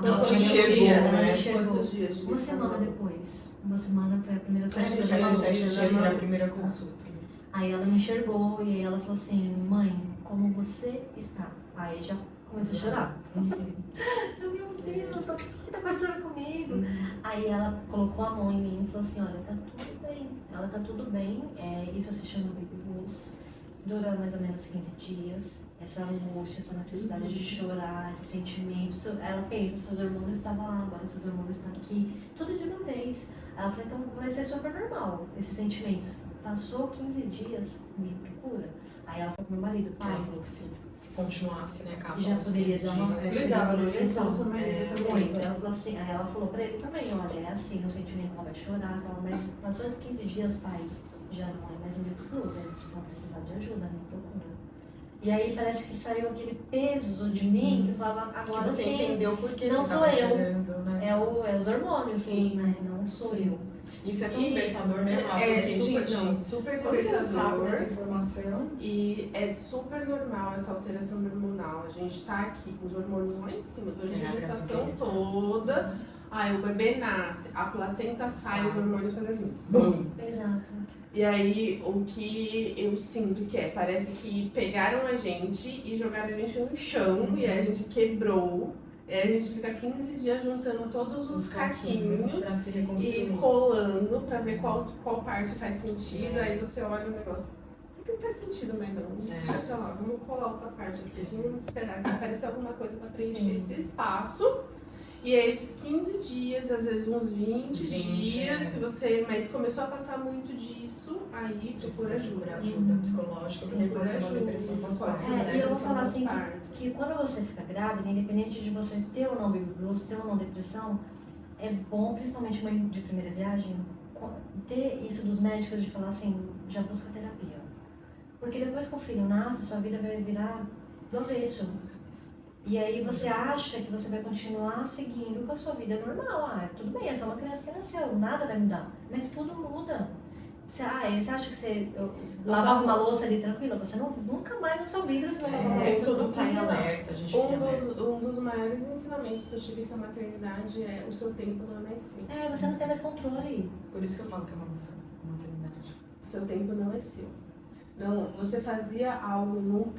Ela te me enxergou, ela né? me enxergou. Quantos dias? Uma semana depois. Uma semana foi a primeira consulta Porque que ela aqueles falou. 7 dias era a primeira consulta. Aí ela me enxergou e aí ela falou assim, mãe, como você está? Aí já comecei a chorar. Eu, meu Deus, o que tá acontecendo comigo? Aí ela colocou a mão em mim e falou assim, olha, tá tudo bem. Ela tá tudo bem, isso se chama baby blues. Dura mais ou menos 15 dias. essa angústia, essa necessidade de chorar, esse sentimento. Ela pensa, seus hormônios estavam lá, agora seus hormônios estão aqui, tudo de uma vez. Aí eu falei, então vai ser super normal, esses sentimentos. Passou 15 dias, me procura. Aí ela falou pro meu marido, pai, Ela falou que se continuasse, né, Capa? já poderia dar uma Legal, né? depressão. Seu marido também. Muito. Ela falou assim, aí ela falou pra ele também, olha, é assim, o sentimento, ela vai chorar, tal, mas passou 15 dias, pai, já não é mais um Baby Blues, vocês vão precisar de ajuda, me procura. E aí parece que saiu aquele peso de mim, que eu falava, agora Que você sim, entendeu por que não você sou tava eu. chorando, né? é os hormônios, Sim. né, não sou Sim. eu. Isso é tão libertador, né, Rafa? É Porque, super, gente, não, super quando você não sabe libertador. dessa informação, E é super normal essa alteração hormonal. A gente tá aqui com os hormônios lá em cima, durante a gestação gravidez. toda. Aí o bebê nasce, a placenta sai, os hormônios fazem assim, bum! Exato. E aí, o que eu sinto que parece que pegaram a gente e jogaram a gente no chão, e aí a gente quebrou. E aí a gente fica 15 dias juntando todos os caquinhos pra se e reconstruir. colando pra ver qual parte faz sentido. Aí você olha o negócio, isso aqui não faz sentido mais não, deixa pra lá, vamos colar outra parte aqui. A gente vamos esperar que apareça alguma coisa pra preencher esse espaço. E é esses 15 dias, às vezes uns 20 dias, que você, mas começou a passar muito disso, aí procura ajuda. Ajuda psicológica, porque pode ser uma depressão pós-parto. E eu vou falar assim que quando você fica grávida, independente de você ter ou não Baby Blues, ter ou não depressão, é bom, principalmente mãe de primeira viagem, ter isso dos médicos de falar assim, já busca terapia. Porque depois que o filho nasce, sua vida vai virar do avesso. E aí você acha que você vai continuar seguindo com a sua vida normal. Tudo bem, é só uma criança que nasceu, nada vai mudar. Mas tudo muda. Você acha que você lavava uma louça ali tranquila? Você nunca mais na sua vida você vai lavar uma louça Tudo tá em tranquila. alerta, a gente fica alerta. Um dos maiores ensinamentos que eu tive com a maternidade é o seu tempo não é mais seu. Você não tem mais controle. Por isso que eu falo que é uma missão, uma maternidade. O seu tempo não é seu. Não, você fazia algo no.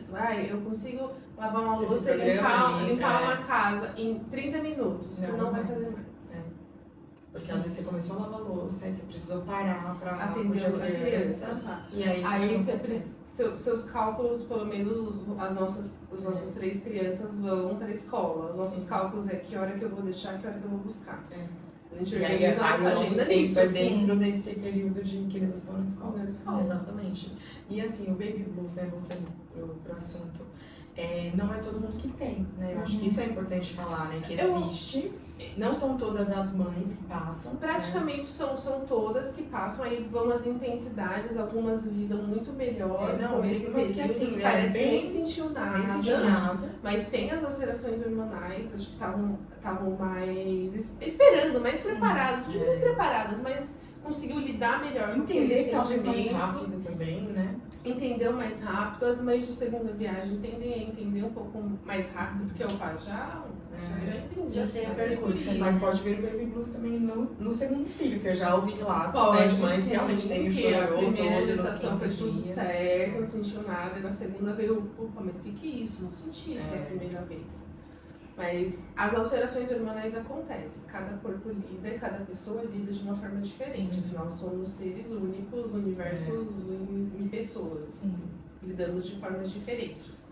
Eu consigo lavar uma Você louça se e programa limpar aí, uma casa em 30 minutos. Você não vai mais. fazer mais. Porque às vezes você começou a lavar louça, aí você precisou parar pra Atender cuidar a da criança. E aí Aí seus cálculos, pelo menos as nossas 3 crianças vão para a escola. Os nossos cálculos é que hora que eu vou deixar, que hora que eu vou buscar. A gente E aí organiza a nossa o nosso agenda tempo nisso. é dentro desse período de que eles estão na escola. Na escola. Exatamente. E assim, o Baby Blues, né, voltando pro assunto, não é todo mundo que tem, né? Eu acho que isso é importante falar, né? Que existe. Não são todas as mães que passam. Praticamente são todas que passam, aí vão as intensidades, algumas lidam muito melhor. Não, com esse tem umas que período, assim, parece que bem- nem sentiu nada. Nem sentiu nada. Mas tem as alterações hormonais, acho que estavam mais esperando, mais preparadas. Não digo nem preparadas, mas conseguiu lidar melhor com Entender aquele talvez mais sentimento. rápido também, né? Entendeu mais rápido. As mães de segunda viagem tendem a entender um pouco mais rápido, porque o pai já entendi. Já sei o sei percurso ali. Mas pode vir o Baby Blues também no segundo filho, que eu já ouvi relatos, Pode, né, de mães sim, realmente terem porque a chorou primeira todos nos gestação foi 15 tudo dias. certo, não sentiu nada, e na segunda veio, opa, mas o que é isso? Não senti isso da É. primeira vez. Mas as alterações hormonais acontecem, cada corpo lida e cada pessoa lida de uma forma diferente, Sim. afinal somos seres únicos, universos em pessoas, lidamos de formas diferentes.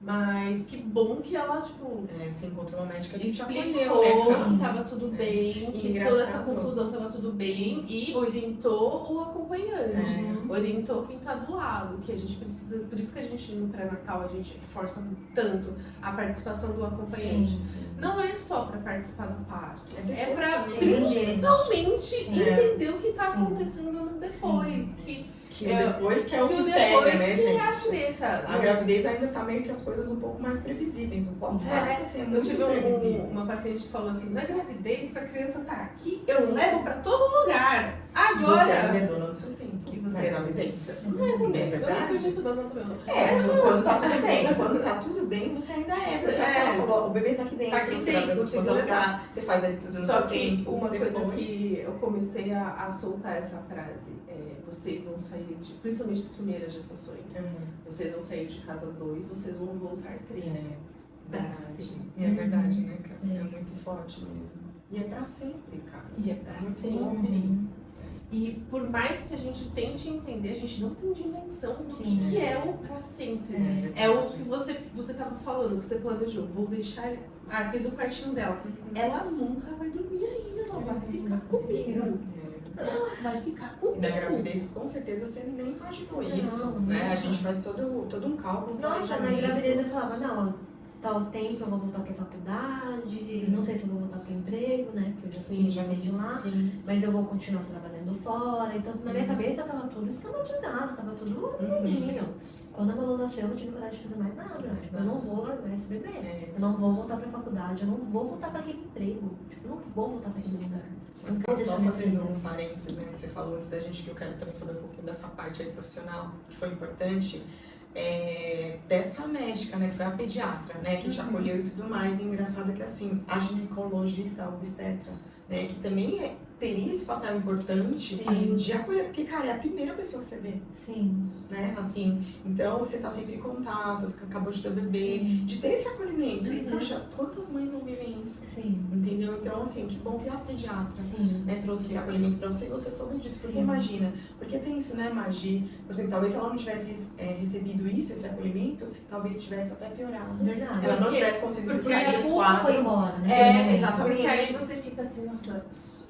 Mas que bom que ela, tipo, Se encontrou uma médica que te explicou acolheu, né, que cara? tava tudo bem, que Engraçado. toda essa confusão tava tudo bem e orientou o acompanhante, orientou quem tá do lado, que a gente precisa, por isso que a gente no pré-natal a gente força tanto a participação do acompanhante. Não é só para participar do parto, é para principalmente entender o que tá acontecendo no depois, Que o depois que é o que depois pega, né, que é a gente? treta. A gravidez ainda tá meio que as coisas um pouco mais previsíveis. O pós-parto, assim, é Eu muito tive previsível. uma paciente que falou assim, na gravidez, essa criança tá aqui, eu levo pra todo lugar. Agora... E você ainda é dona do seu tempo. E você na gravidez. Mais ou menos, É eu não fui verdade? muito dona do meu. Quando tá tudo bem. Quando tá tudo bem, você ainda é. Porque ela falou, o bebê tá aqui dentro. Tá aqui você dentro, vai você quanto vai lugar, você faz ali tudo no Só seu que tempo. uma coisa depois. que eu comecei a soltar essa frase, vocês vão sair de, principalmente as primeiras gestações, vocês vão sair de casa 2, vocês vão voltar 3. Verdade. E é verdade, né, cara? É muito forte mesmo. E é pra sempre, cara. E é pra Muito sempre. bom. E por mais que a gente tente entender, a gente não tem dimensão do Sim. que é o pra sempre. É o que você tava falando, que você planejou. Vou deixar. Fez o quartinho dela. Ela nunca vai dormir aí, ela vai ficar comigo. Ela vai ficar E comigo. na gravidez, com certeza, você nem imaginou isso, Não, né? não. A gente faz todo um cálculo, um Nossa, na planejamento. gravidez eu falava, não, tal tempo eu vou voltar pra faculdade, não sei se eu vou voltar pro emprego, né? Porque eu já Sim, já saí de lá, Sim. mas eu vou continuar trabalhando fora. Então, na minha cabeça tava tudo esquematizado, tava tudo bonitinho. Quando a Malu nasceu, eu não tive coragem de fazer mais nada. Tipo, eu não vou largar esse bebê. Eu não vou voltar pra faculdade, eu não vou voltar pra aquele emprego. Tipo, eu não vou voltar pra aquele lugar. Mas Não cara, vou só deixar minha fazendo filha. um parênteses, né, que você falou antes da gente, que eu quero também saber um pouquinho dessa parte aí profissional, que foi importante, dessa médica, né, que foi a pediatra, né, que te acolheu e tudo mais. E engraçado que, assim, a ginecologista, a obstetra, né, que também teria esse papel importante Sim. de acolher, porque, cara, é a primeira pessoa que você vê, Sim. né, assim, então você tá sempre em contato, acabou de ter bebê, Sim. de ter esse acolhimento. E, poxa, quantas mães não vivem isso? Sim. Entendeu? Então, assim, que bom que a pediatra, Sim. né, trouxe esse acolhimento pra você e você soube disso. Porque Sim. imagina, porque tem isso, né, Magi? Por exemplo, talvez se ela não tivesse recebido isso, esse acolhimento, talvez tivesse até piorado. Verdade. Ela não tivesse conseguido Porque sair a desse culpa quadro. foi embora, né? É, naquele momento. exatamente. Porque aí você fica assim, nossa,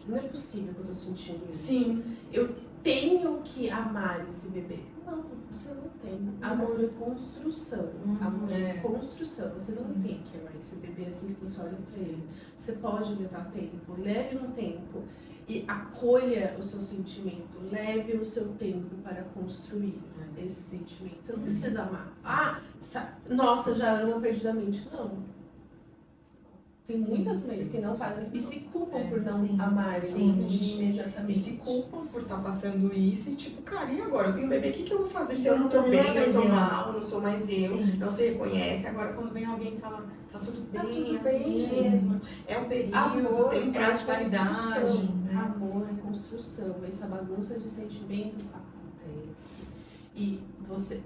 não é possível que eu tô sentindo isso. Sim. Eu tenho que amar esse bebê. Não, você não tem. Amor é construção. Amor é construção. Você não tem que amar esse bebê assim que você olha pra ele. Você pode levar tempo, leve um tempo e acolha o seu sentimento. Leve o seu tempo para construir esse sentimento. Você não precisa amar. Nossa, já amo perdidamente. Não. Tem muitas mães que não fazem e se culpam por não Sim. amarem Sim. imediatamente. E se culpam por estar passando isso e tipo, cara, e agora? Eu tenho um bebê, o que eu vou fazer se Eu eu não não tô tô fazendo bem, eu mais tô eu. mal, não sou mais eu, Sim. não se reconhece. Agora quando vem alguém e fala, tá tudo bem, Tá tudo assim bem, mesmo, é um período, Amor tem um prazo de validade. construção. Né? Amor é construção. Essa bagunça de sentimentos acontece. E você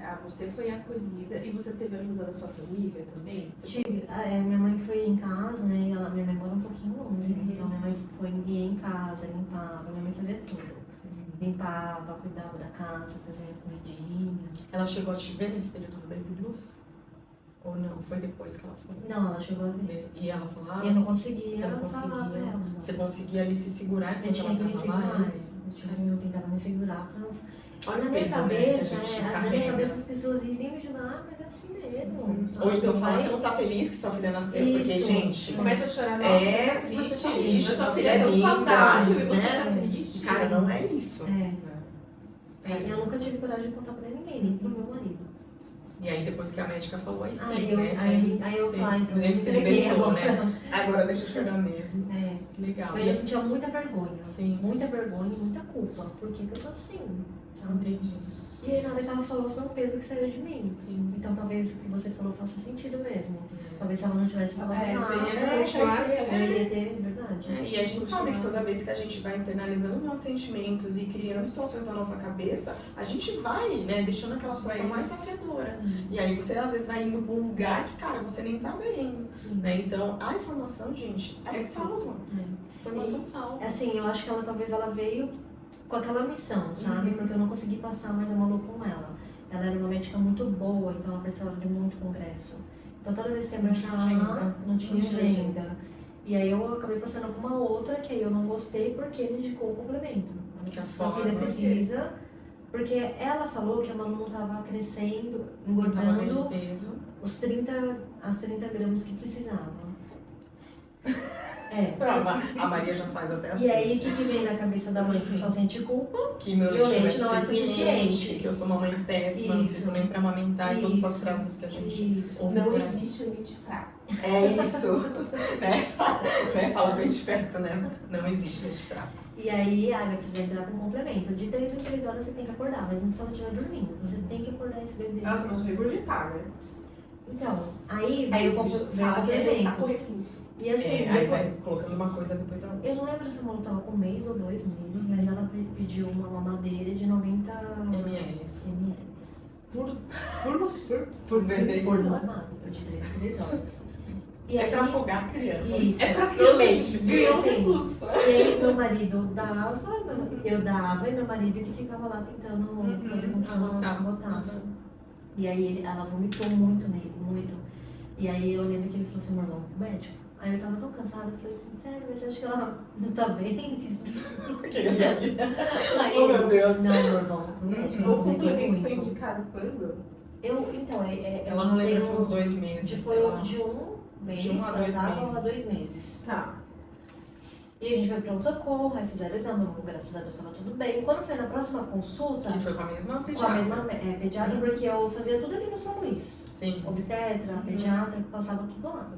foi acolhida e você teve ajuda da sua família também? Tive. Minha mãe foi em casa, né? E minha mãe mora um pouquinho longe. Então minha mãe ia em casa, limpava, minha mãe fazia tudo. Limpava, cuidava da casa, fazia comidinha. Ela chegou a te ver nesse período do Baby Blues? Ou não? Foi depois que ela foi? Não, ela chegou a ver. E ela falava? Eu não conseguia Você não falar pra conseguia? ela. Você conseguia ali se segurar Eu enquanto tinha ela que me tava lá? segurar. Isso? Eu tentava me segurar pra não. Olha Na o minha peso, né, que a cabeça, gente na minha carrega. cabeça as pessoas iriam me ajudar, mas é assim mesmo. sabe? Ou então falar, Vai- você não tá feliz que sua filha nasceu, Isso. porque, gente, Começa a chorar, nossa, É, se você tá triste, triste, sua sua filha filha é tão linda, saudável e você né? tá triste. cara, não é isso. Eu nunca tive coragem de contar pra ninguém, nem pro meu marido. E aí depois que a médica falou, aí sim, Aí eu, né? aí eu Sim. falei, então, Lembra que você entreguei libertou, agora. né? Agora deixa eu chorar mesmo. É, Que legal. mas eu sentia muita vergonha. Sim. Muita vergonha e muita culpa. Por que que eu tô assim? Sabe? Entendi. E aí nada que ela falou foi um peso que saiu de mim. Sim. Então talvez o que você falou faça sentido mesmo. Talvez se ela não tivesse falado nada, seria continuar assim, eu iria ter, verdade. E a gente sabe que toda vez que a gente vai internalizando os nossos sentimentos e criando situações na nossa cabeça, a gente vai, né, deixando aquela situação mais afetadora. Sim, E aí você às vezes vai indo pra um lugar que, cara, você nem tá bem, sim. né? Então, a informação, gente, ela salva. É. Informação salva. Assim, eu acho que ela talvez ela veio com aquela missão, sabe? Porque eu não consegui passar mais a Malu com ela. Ela era uma médica muito boa, então ela precisava de muito congresso. Então toda vez que a Não médica tinha agenda. não tinha agenda. E aí eu acabei passando com uma outra, que aí eu não gostei porque ele indicou o complemento. Que a Sua filha forma, precisa, porque ela falou que a Malu não estava crescendo, Não tava ganhando engordando peso. as 30 gramas que precisava. É. A Maria já faz até assim. E aí, o que vem na cabeça da mãe que só sente culpa? Que meu Meu leite leite não é não é suficiente, suficiente. que eu sou uma mãe péssima, não Isso. sirvo nem pra amamentar, e todas essas Isso. frases que a gente Isso. ouve Não por aí. existe leite fraco. É isso. né? Fala bem esperto, né? Não existe leite fraco. E aí, vai precisar entrar com complemento. De 3 em 3 horas você tem que acordar, mas não se ela estiver dormindo. Você tem que acordar esse bebê. Ela começou a regurgitar, né? Então, aí veio o complemento. Tá com refluxo. E assim, Aí depois- vai colocando uma coisa depois da outra. eu não lembro se a Malu tava com 1 ou 2 meses, mas ela pediu uma mamadeira de 90 MLs. ml. Por bebê. Por mamada, de 3 em 3 horas. E É aí, pra afogar a criança. Isso. É pra No criança leite. ganhar um Assim, refluxo. e aí meu marido dava, eu dava, e meu marido que ficava lá tentando fazer com que ela Arrotar. botasse. E aí ela vomitou muito nele, muito. E aí eu lembro que ele falou assim, amor, vamos pro médico. Aí eu tava tão cansada, eu falei assim, sério, mas você acha que ela não tá bem? Aí Oh, ele, meu Deus. não, amor, vamos pro médico. O ela vomitou complemento foi muito. indicado quando? Então, Ela não lembra tenho- que uns 2 meses. de- sei Foi lá. de um mês, De 1 a 2 ela tava meses. há 2 meses. Tá. E a gente foi pra um socorro, aí fizeram o exame, graças a Deus tava tudo bem. Quando foi na próxima consulta, E foi com a mesma com a pediatra. mesma pediatra, porque eu fazia tudo ali no São Luís. Sim. Obstetra, pediatra, passava tudo lá.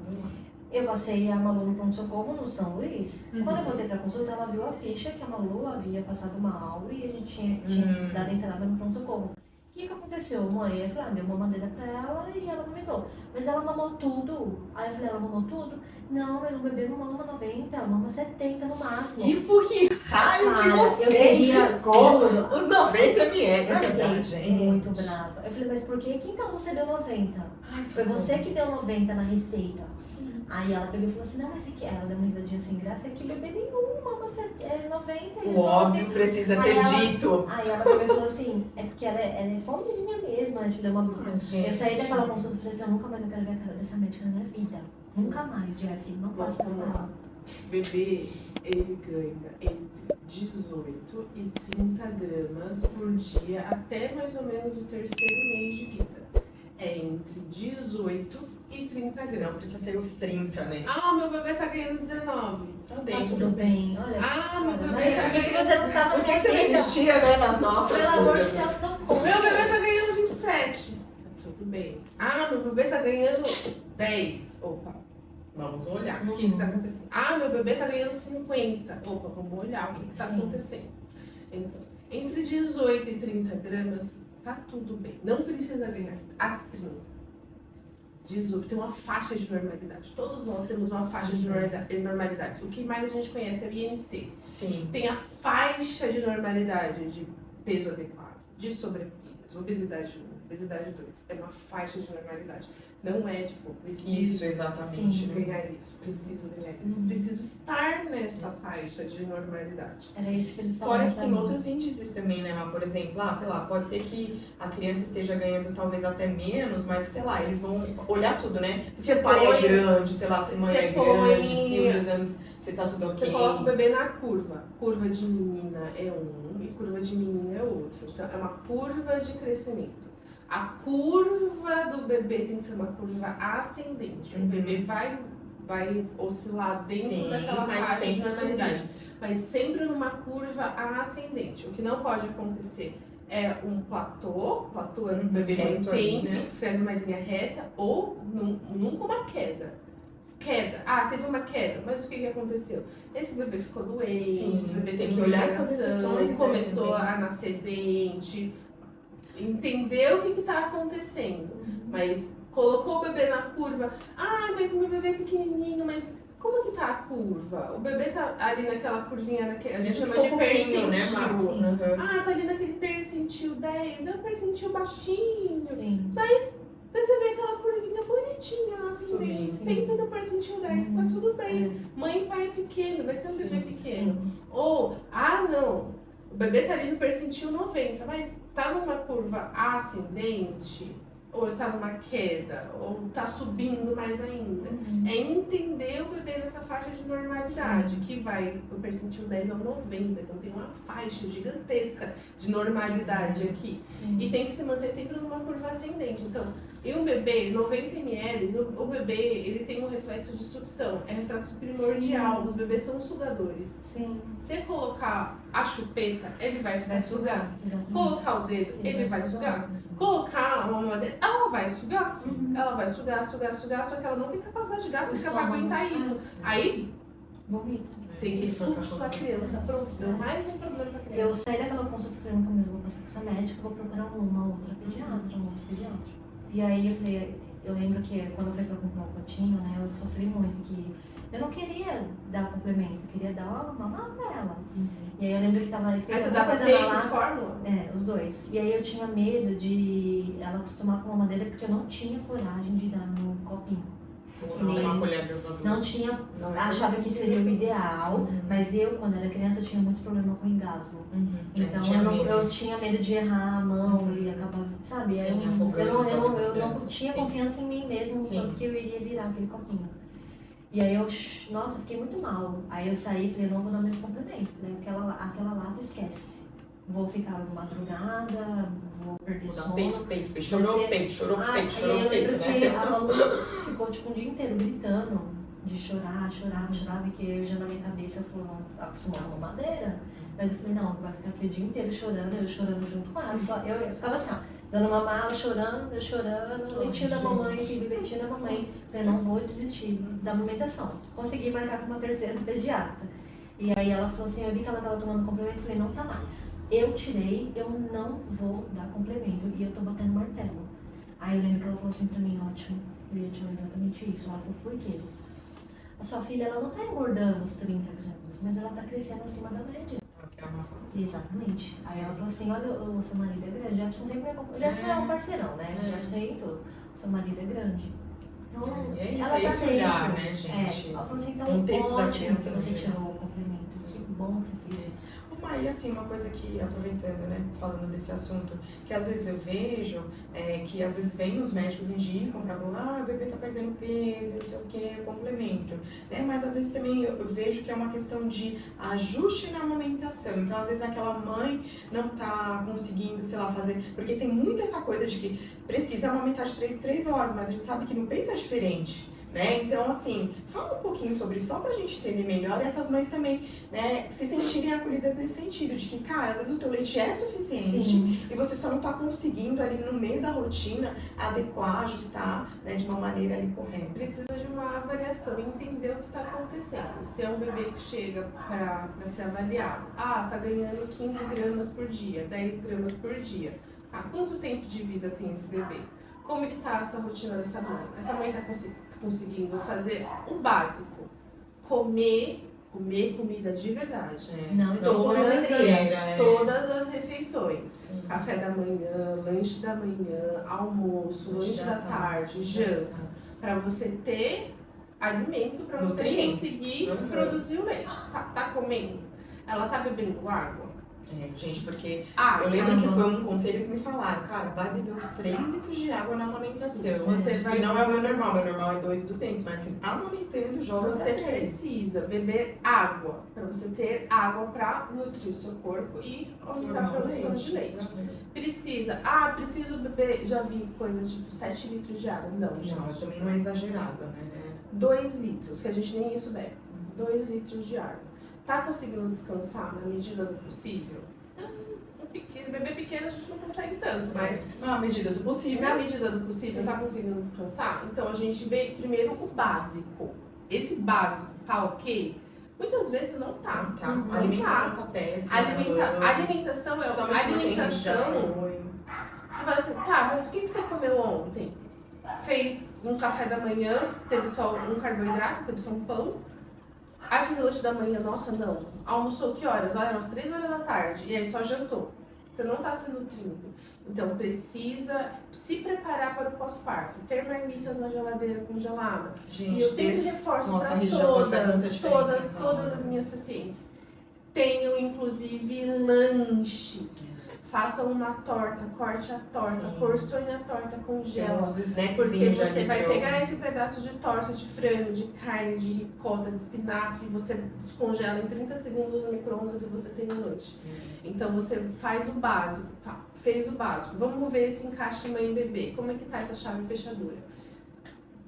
Eu passei a Malu no pronto-socorro no São Luís. Quando eu voltei pra consulta, ela viu a ficha que a Malu havia passado mal e a gente tinha dado entrada no pronto-socorro. O que aconteceu, mãe? Eu falei, dei uma mamadeira pra ela e ela vomitou. Mas ela mamou tudo. Aí eu falei, ela mamou tudo? Não, mas o bebê não mama 90, mama 70 no máximo. E por que raio que Cara, você eu queria- indicou os 90 ml? Eu É verdade, fiquei gente. muito brava. Eu falei, mas por que então você deu 90? Ai, Foi você que deu 90 na receita. Sim. Aí ela pegou e falou assim, não, mas é que ela deu uma risadinha sem graça, é que bebê nenhum mama 90. E O eu falei, óbvio precisa Aí ser ela- dito. Aí ela pegou e falou assim, é porque ela é fominha mesmo, ela te deu uma... Eu saí daquela consulta e falei assim, eu nunca mais eu quero ver a cara dessa médica na minha vida. Nunca mais, Jeff, não posso mais com ela. Bebê, ele ganha entre 18 e 30 gramas por dia até mais ou menos o 3º mês de vida. É entre 18 e 30 Não gramas. precisa ser os 30, né? Ah, meu bebê tá ganhando 19. Tá Tá dentro. tudo bem, olha. Ah, meu olha, bebê Maria, tá por que que ganhando... você não tava Por que você não receita? existia, né, nas nossas Pelo amor de coisas? Deus, são Meu bebê tá ganhando 27. Tá tudo bem. Ah, meu bebê tá ganhando 10. Opa, Vamos olhar. o que que tá acontecendo? Ah, meu bebê tá ganhando 50. Opa, vamos olhar o que que tá Sim. acontecendo. Então, entre 18 e 30 gramas, tá tudo bem. Não precisa ganhar as 30. 18 tem uma faixa de normalidade. Todos nós temos uma faixa de normalidade. O que mais a gente conhece é o IMC. Sim. Tem a faixa de normalidade de peso adequado, de sobrepeso, obesidade 1, obesidade 2. É uma faixa de normalidade. Não é tipo, preciso Isso, exatamente. Sim. né? ganhar isso, preciso ganhar isso, Uhum. preciso estar nessa faixa de normalidade. Era isso que eles Fora falaram que pra tem mim. outros índices também, né? Mas, por exemplo, sei lá, pode ser que a criança esteja ganhando talvez até menos, mas, sei lá, eles vão olhar tudo, né? Se o pai é grande, sei lá, se a mãe Você é põe- grande, se os exames, se tá tudo ok. Você coloca o bebê na curva. Curva de menina é um e curva de menino é outro. Então, é uma curva de crescimento. A curva do bebê tem que ser uma curva ascendente. O Uhum. bebê vai oscilar dentro Sim, daquela mas faixa de sempre normalidade. subir. Mas sempre numa curva ascendente. O que não pode acontecer é um platô é o bebê reto ali, mantém, né? faz uma linha reta, ou nunca uma queda. Teve uma queda, mas o que aconteceu? Esse bebê ficou doente, Sim, esse bebê tem teve que olhar uma essas reação, exceções, né, começou também. a nascer dente, entendeu o que está acontecendo, mas colocou o bebê na curva. Ah, mas o meu bebê é pequenininho, mas como que tá a curva? O bebê tá ali naquela curvinha, a gente chama de Ficou pouquinho, percentil. Maru? Sim. Uhum. Ah, tá ali naquele percentil 10, é um percentil baixinho. Sim. Daí você vê aquela curvinha bonitinha, assim, Subindo. sempre no percentil 10, tá tudo bem. É, Mãe e pai é pequeno, vai ser um Sim, bebê pequeno. sim. Ou, não, o bebê tá ali no percentil 90, mas tá numa curva ascendente, ou tá numa queda, ou tá subindo mais ainda. Uhum. É entender o bebê nessa faixa de normalidade, que vai do percentil 10 ao 90, então tem uma faixa gigantesca de normalidade aqui. Sim. E tem que se manter sempre numa curva ascendente. Então, em um bebê, 90 ml, o bebê ele tem um reflexo de sucção, é reflexo primordial. Sim. Os bebês são sugadores. Sim. Se colocar a chupeta, ele vai ficar Vai sugar. sugar. Exatamente. Colocar o dedo, ele vai sugar. Colocar uma mamadeira, ela vai sugar. Uhum. Ela vai sugar, só que ela não tem capacidade de gástrica para Estômago. aguentar isso. Aí Vomita. tem Isso é o que refluxo pra aconteceu. criança, pronto, deu mais um problema pra criança. Eu saí daquela consulta e falei, nunca mais vou passar com essa médica, vou procurar uma outra pediatra, um outro pediatra. E aí eu falei, eu lembro que quando eu fui pra comprar o potinho, né, eu sofri muito, que eu não queria dar complemento, eu queria dar uma mamar pra ela. E aí eu lembro que tava Aí escrito você alguma dá coisa peito, lá. fórmula? É, os dois. E aí eu tinha medo de ela acostumar com a mamadeira porque eu não tinha coragem de dar no copinho. Uma colher dosadora. Não tinha, Não é achava que seria o ideal, Uhum. mas eu, quando era criança, tinha muito problema com engasgo. Uhum. Então Tinha medo. eu tinha medo de errar a mão e acabar, sabe? Sim, Era um- afogando, eu talvez, a não criança. tinha Sim. confiança em mim mesmo, Sim. tanto que eu iria virar aquele copinho. E aí eu, nossa, fiquei muito mal. Aí eu saí e falei, não vou dar mais complemento, né? Aquela lata esquece. Vou ficar madrugada, vou perder Mudar sono. peito. Chorou Você- peito, chorou Ah, peito, e chorou eu peito, lembro que né? a Malu ficou tipo um dia inteiro gritando de chorar, porque eu já na minha cabeça fui acostumada com madeira. Mas eu falei, não, vai ficar aqui o dia inteiro chorando, eu chorando junto com ela. Então, eu ficava assim, ó, dando uma mala, chorando, leitinho da mamãe, filho, leitinho da mamãe. Falei, não vou desistir da amamentação. Consegui marcar com uma terceira do pediatra. E aí ela falou assim, eu vi que ela tava tomando complemento, falei, não tá mais. Eu tirei, eu não vou dar complemento e eu tô batendo martelo. Aí eu lembro que ela falou assim pra mim, ótimo, eu ia te falar exatamente isso. Ela falou, por quê? A sua filha, ela não tá engordando os 30 gramas, mas ela tá crescendo acima da média. Exatamente. Aí ela falou assim, olha, o seu marido é grande. Jefferson sempre o Jefferson é um parceirão, né? Jefferson e tudo. O seu marido é grande. Então, É isso, ela é tá esse olhar, dentro. né, gente? Ela falou assim, então, Um texto da ótimo criança, que né, você gente? tirou o complemento. Que bom que você fez isso. E assim, uma coisa que, aproveitando, né, falando desse assunto, que às vezes eu vejo, que às vezes vem os médicos indicam pra falar, o bebê tá perdendo peso, não sei o que, complemento, né, mas às vezes também eu vejo que é uma questão de ajuste na amamentação, então às vezes aquela mãe não tá conseguindo, sei lá, fazer, porque tem muito essa coisa de que precisa amamentar de 3 horas, mas a gente sabe que no peito é diferente. Né? Então, assim, fala um pouquinho sobre isso, só pra gente entender melhor e essas mães também, né, se sentirem acolhidas nesse sentido, de que, cara, às vezes o teu leite é suficiente Sim. e você só não tá conseguindo ali no meio da rotina adequar, ajustar, né, de uma maneira ali correta. Precisa de uma avaliação, entender o que está acontecendo. Se é um bebê que chega para ser avaliado, tá ganhando 15 gramas por dia, 10 gramas por dia. Quanto tempo de vida tem esse bebê? Como que tá essa rotina dessa mãe? Essa mãe está conseguindo fazer o básico, comer comida de verdade. Não, Todas as refeições. Sim. Café da manhã, lanche da manhã, almoço, lanche da tarde, janta. Para você ter alimento, para você Nutrientes. conseguir Uhum. produzir o leite. Tá comendo? Ela tá bebendo água? Gente, porque Água. eu lembro que foi um conselho que me falaram, cara, vai beber uns 3 litros de água na amamentação. Você vai E não é o meu normal é 2.200, mas assim, amamentando, joga Você até 3. precisa beber água para você ter água para nutrir o seu corpo e aumentar a produção de leite. Precisa. Preciso beber. Já vi coisas tipo 7 litros de água. Não, gente. Não, também não é exagerada, né? 2 litros, que a gente nem isso bebe. 2 litros de água. Tá conseguindo descansar na medida do possível? Bebê pequeno a gente não consegue tanto, mas Na medida do possível. na medida do possível, Sim. tá conseguindo descansar? Então a gente vê primeiro o básico. Esse básico tá ok? Muitas vezes não tá. Tá. Uhum. A alimentação tá péssima. Alimentação é Somente não tem alimentação. região. Você fala assim, mas o que você comeu ontem? Fez um café da manhã, teve só um carboidrato, teve só um pão. Aí fiz o lanche da manhã, nossa, não. Almoçou que horas? Olha, umas 3 horas da tarde. E aí só jantou. Você não tá se nutrindo. Então precisa se preparar para o pós-parto. Ter marmitas na geladeira congelada. Gente, E eu sempre reforço Nossa, para já pode fazer muita diferença, todas as minhas pacientes. Tenham inclusive lanches. Façam uma torta, corte a torta, Sim. porcione a torta, congela. os snackzinhos Porque já você vai liberou. pegar esse pedaço de torta de frango, de carne, de ricota, de espinafre, você descongela em 30 segundos no micro-ondas e você tem a noite. Então você faz o básico, tá? Fez o básico. Vamos ver esse encaixe mãe e bebê. Como é que tá essa chave e fechadura?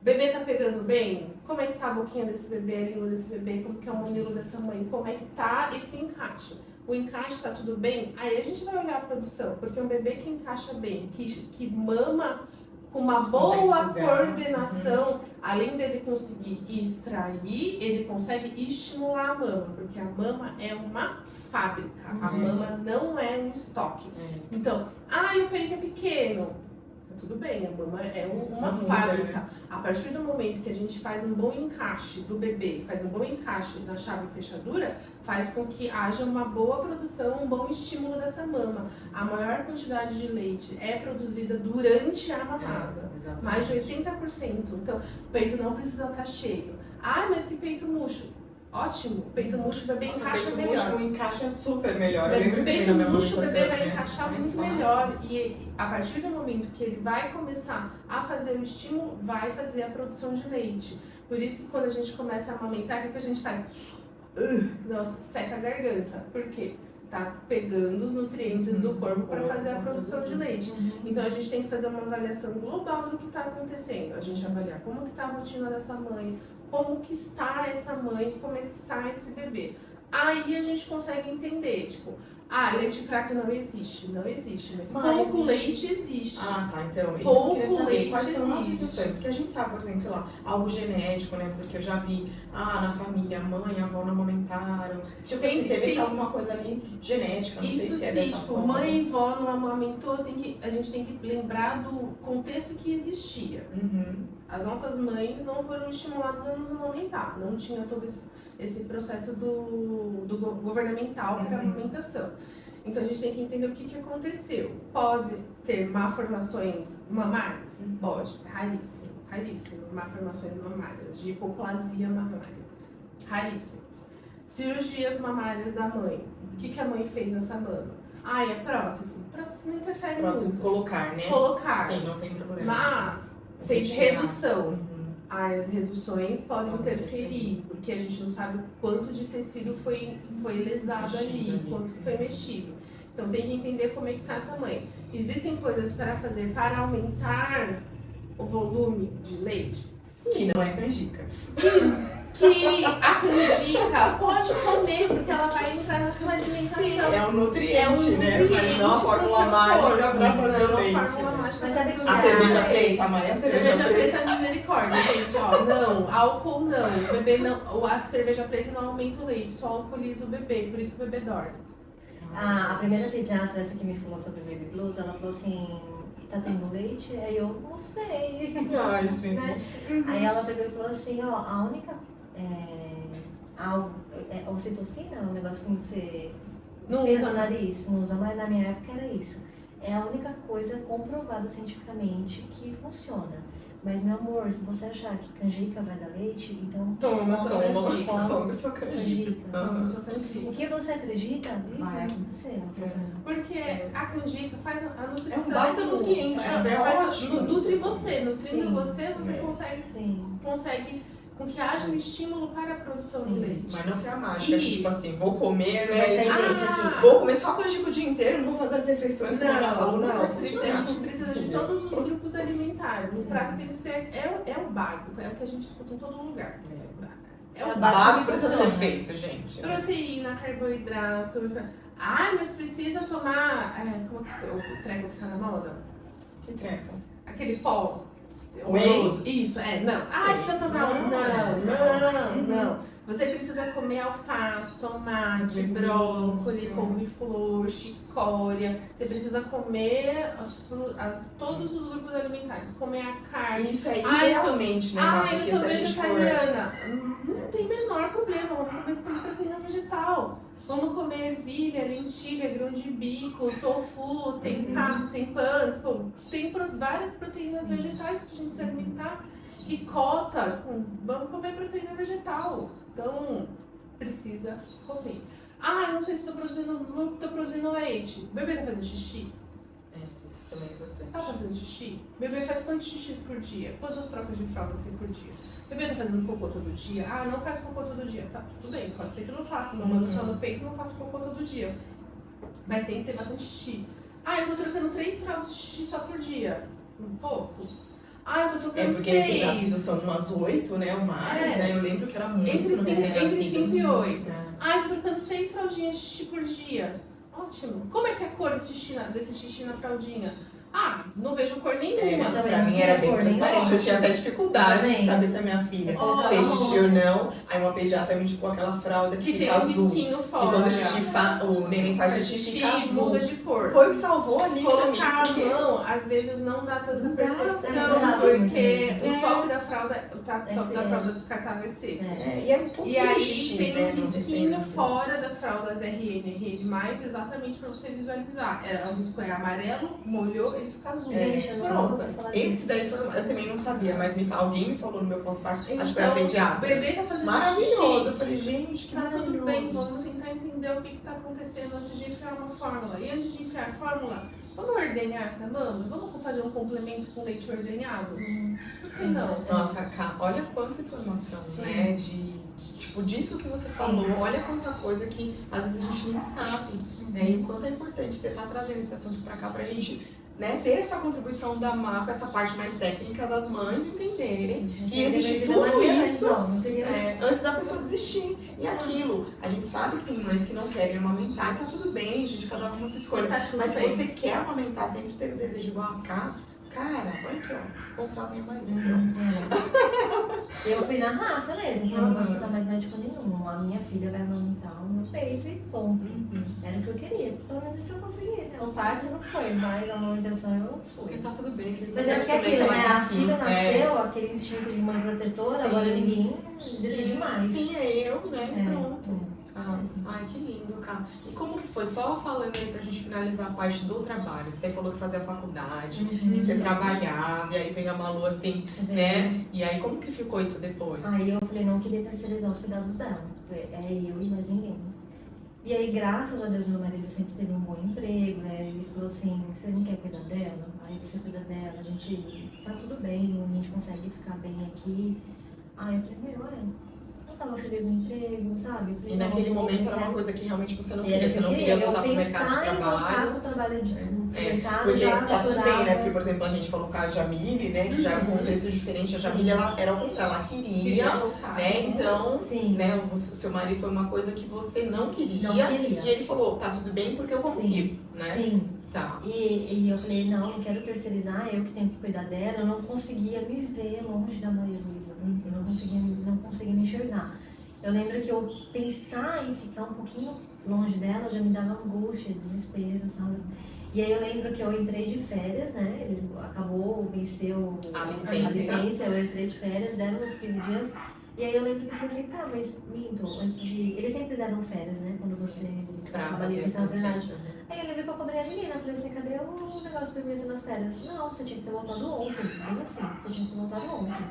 Bebê tá pegando bem? Como é que tá a boquinha desse bebê, a língua desse bebê? Como que é o mamilo dessa mãe? Como é que tá esse encaixe? O encaixe tá tudo bem? Aí a gente vai olhar a produção, porque um bebê que encaixa bem, que mama com uma Consegue boa sugar. coordenação, além dele conseguir extrair, ele consegue estimular a mama, porque a mama é uma fábrica, a Uhum. mama não é um estoque. É. Então, o peito é pequeno. tudo bem, a mama é uma Uma fábrica. né? A partir do momento que a gente faz um bom encaixe do bebê, faz um bom encaixe na chave e fechadura, faz com que haja uma boa produção, um bom estímulo dessa mama. A maior quantidade de leite é produzida durante a mamada, Exatamente. mais de 80%. Então, o peito não precisa estar cheio. Ah, mas que peito murcho. Ótimo, peito murcho o bebê Nossa, encaixa peito melhor. murcho encaixa super melhor. Eu lembro que Peito na minha murcho o bebê amamentação, vai né? encaixar Mais muito fácil. melhor. E a partir do momento que ele vai começar a fazer o estímulo, vai fazer a produção de leite. Por isso que quando a gente começa a amamentar, o que a gente faz? Nossa, seca a garganta. Por quê? Tá pegando os nutrientes do corpo para fazer a produção de leite. Então a gente tem que fazer uma avaliação global do que está acontecendo. A gente avaliar como que está a rotina dessa mãe, como que está essa mãe, como é que está esse bebê. Aí a gente consegue entender, tipo, leite fraco não existe. Não existe, mas pouco leite existe. Ah, tá. Então, isso Pouco eu queria saber. leite Quais são as existe. exceções? Porque a gente sabe, por exemplo, sei lá, algo genético, né? Porque eu já vi, na família, a mãe e a avó não amamentaram. Tipo assim, teve que alguma coisa ali genética, não sei Isso se é sim, dessa tipo, forma. mãe e vó não amamentou, a gente tem que lembrar do contexto que existia. Uhum. As nossas mães não foram estimuladas a nos amamentar, não tinha todo esse processo do governamental para a amamentação. Então a gente tem que entender o que aconteceu. Pode ter malformações mamárias? Pode, raríssimo, raríssimo. Malformações mamárias, de hipoplasia mamária, raríssimos. Cirurgias mamárias da mãe. O que a mãe fez nessa mama? É prótese. Prótese não interfere muito. Colocar, né? Colocar. Sim, não tem problema. Mas fez Retirar. redução. Uhum. As reduções podem Podem interferir, porque a gente não sabe o quanto de tecido foi lesado Mexido ali, ali. quanto foi mexido. Então tem que entender como é que está essa mãe. Existem coisas para fazer para aumentar o volume de leite? Sim. Que não é canjica. Que a canjica pode comer, porque ela vai entrar na sua alimentação. É um nutriente, É um né? nutriente Mas não a pro fórmula seu mágica corpo. pra fazer Não o a leite. fórmula né? mágica Mas pra sabe que produzir A Ah, cerveja leite. preta, Maria, a Cerveja preta é misericórdia, gente, ó, não, álcool não, o bebê não, a cerveja preta não aumenta o leite, só alcooliza o bebê, por isso que o bebê dorme. A primeira pediatra, essa que me falou sobre Baby Blues, ela falou assim, tá tendo leite? Aí eu, não sei. Ai, gente. Né? Aí ela pegou e falou assim, ó, a única ocitocina, um negocinho que você Não espirra usa no mais. nariz, não usa mais, na minha época era isso. É a única coisa comprovada cientificamente que funciona. Mas, meu amor, se você achar que canjica vai dar leite, então Toma sua canjica. Come sua canjica. canjica. Toma sua canjica. O que você acredita vai acontecer. Porque a canjica faz a nutrição. É um baita nutriente, faz ótimo. nutre você, nutrindo Sim. você É. consegue com que haja um estímulo para a produção de Sim. leite. Mas não que é a mágica, E- tipo assim, vou comer, Vai sair né? leite aqui. Vou comer só canjica o dia inteiro, não vou fazer as refeições como ela falou, não vai a funcionar. gente precisa de Entendeu? todos os grupos alimentares. O Sim. prato tem que ser, é o básico, é o que a gente escuta em todo lugar. É A o O básico. básico precisa ser funciona. feito, gente. Proteína, carboidrato. Mas precisa tomar. Como que é o treco que tá na moda? Que treco. Aquele pó. Whey? Horroroso. Isso, não. Precisa tomar. Não. Não. Você precisa comer alface, tomate, brócolis, couve-flor, chicória. Você precisa comer todos os grupos alimentares. Comer a carne. Isso é Ai, idealmente, né? Eu Porque sou se a gente for- vegetariana. Não tem menor problema. Vamos comer proteína vegetal. Vamos comer ervilha, lentilha, grão de bico, tofu, tem pato, tem pão. Tem várias proteínas vegetais que a gente se alimentar. Ricota. Vamos comer proteína vegetal. Então, precisa comer. Eu não sei se não estou produzindo leite. O bebê tá fazendo xixi? Isso também é importante. Tá fazendo xixi? O bebê faz quantos xixis por dia? Quantas trocas de fraldas tem por dia? O bebê tá fazendo cocô todo dia? Não faz cocô todo dia. Tá, tudo bem, pode ser que não faça. Não manda só no peito, não faça cocô todo dia. Mas tem que ter bastante xixi. Eu tô trocando 3 fraldas de xixi só por dia. Um pouco. Eu tô trocando Porque 6. esses ácidos são umas 8, né? Ou mais, né? Eu lembro que era muito Entre no 5 recém-nascido. e 8. É. Tô trocando 6 fraldinhas de xixi por dia. Ótimo. Como é que é a cor desse xixi na fraldinha? não vejo cor nenhuma. também Pra não mim via era bem cor transparente, nenhuma. eu tinha até dificuldade Também. de saber se a minha filha Oh, fez xixi nossa. ou não. Aí uma pediatra me indicou aquela fralda que Que tem fica um azul. risquinho E fora. quando o neném faz xixi, fica azul. muda de cor. Foi o que salvou ali pra mim. Colocar a porque- mão, às vezes não dá tanta Não dá, percepção, não dá, porque muito. o top da fralda, o top É da seco. fralda descartável é seco. E é um pouquinho E aí de xixi, tem né, um no risquinho recém-nascido. fora das fraldas RN, exatamente pra você visualizar. O risco é amarelo, molhou, ele fica azul. Gente, eu não Pronto. ouço falar Esse disso. daí foi, eu também não sabia, mas alguém me falou no meu pós-parto, acho que foi a Então, o pediatra. bebê tá fazendo Maravilhoso. xixi. Eu falei, gente, que Tá tudo bem, maravilhoso. vamos tentar entender o que está acontecendo antes de enfiar uma fórmula. E antes de enfiar a fórmula, vamos ordenhar essa mama? Vamos fazer um complemento com leite ordenhado? Por que não? Nossa, Ká, olha quanta informação, Sim. né? Tipo, disso que você falou, olha quanta coisa que às vezes a gente nem sabe, né? E o quanto é importante você estar trazendo esse assunto pra cá pra gente, né, ter essa contribuição da marca, essa parte mais técnica das mães entenderem que existe tudo isso antes da pessoa desistir. E aquilo, a gente sabe que tem mães que não querem amamentar e tá tudo bem, gente, cada uma com sua escolha. Tá tudo Mas se bem. você quer amamentar, sempre teve o desejo igual a Cá, cara, olha aqui, ó, contrata meu marido. Eu fui na raça mesmo, eu não vou escutar mais médico nenhum. A minha filha vai amamentar o meu peito e ponto. Era o que eu queria. Pelo menos isso eu consegui, né? O parto não foi, mas a amamentação eu Porque fui. tá tudo bem. Mas é porque aquilo, né? A filha nasceu, aquele instinto de mãe protetora, Sim. agora ninguém decide mais. Sim, é eu, né? É, Pronto. Ai, que lindo, cara. E como que foi? Só falando aí pra gente finalizar a parte do trabalho. Que você falou que fazia faculdade, que você trabalhava, e aí veio a Malu assim, né? E aí como que ficou isso depois? Aí eu falei, não queria terceirizar os cuidados dela. É eu e mais ninguém. E aí, graças a Deus, meu marido sempre teve um bom emprego, né? Ele falou assim, você não quer cuidar dela? Aí você cuida dela, a gente tá tudo bem, a gente consegue ficar bem aqui. Aí eu falei, eu tava feliz no emprego, sabe? Eu falei, E naquele não, momento era né? uma coisa que realmente você não Era queria. que Você eu não queria. queria voltar pro Eu mercado de pensar em voltar trabalho. pro trabalho de mercado, Porque já tá tudo bem, né? chorava. Porque, por exemplo, a gente falou com a Jamile, né? Que já é um contexto diferente. A Jamile, ela era o contrário, ela queria, voltar. né? Então, Sim, né? O seu marido foi uma coisa que você não queria. não queria. E ele falou, tá tudo bem porque eu consigo, né? Sim. Tá. E eu falei, não quero terceirizar, eu que tenho que cuidar dela. Eu não conseguia me ver longe da Maria Luísa. Eu não conseguia me enxergar. Eu lembro que eu pensar em ficar um pouquinho longe dela já me dava angústia, desespero, sabe? E aí eu lembro que eu entrei de férias, né? Venceu A a licença. licença, eu entrei de férias, deram uns 15 dias. E aí eu lembro que eu falei assim, tá, mas minto, antes de... Eles sempre deram férias, né? Quando você Pra acaba a fazer licença a maternidade. licença. Aí eu lembro que eu cobrei a menina, eu falei assim, cadê o negócio pra mim nas férias? Não, você tinha que ter voltado ontem. Bem assim, você tinha que ter voltado ontem.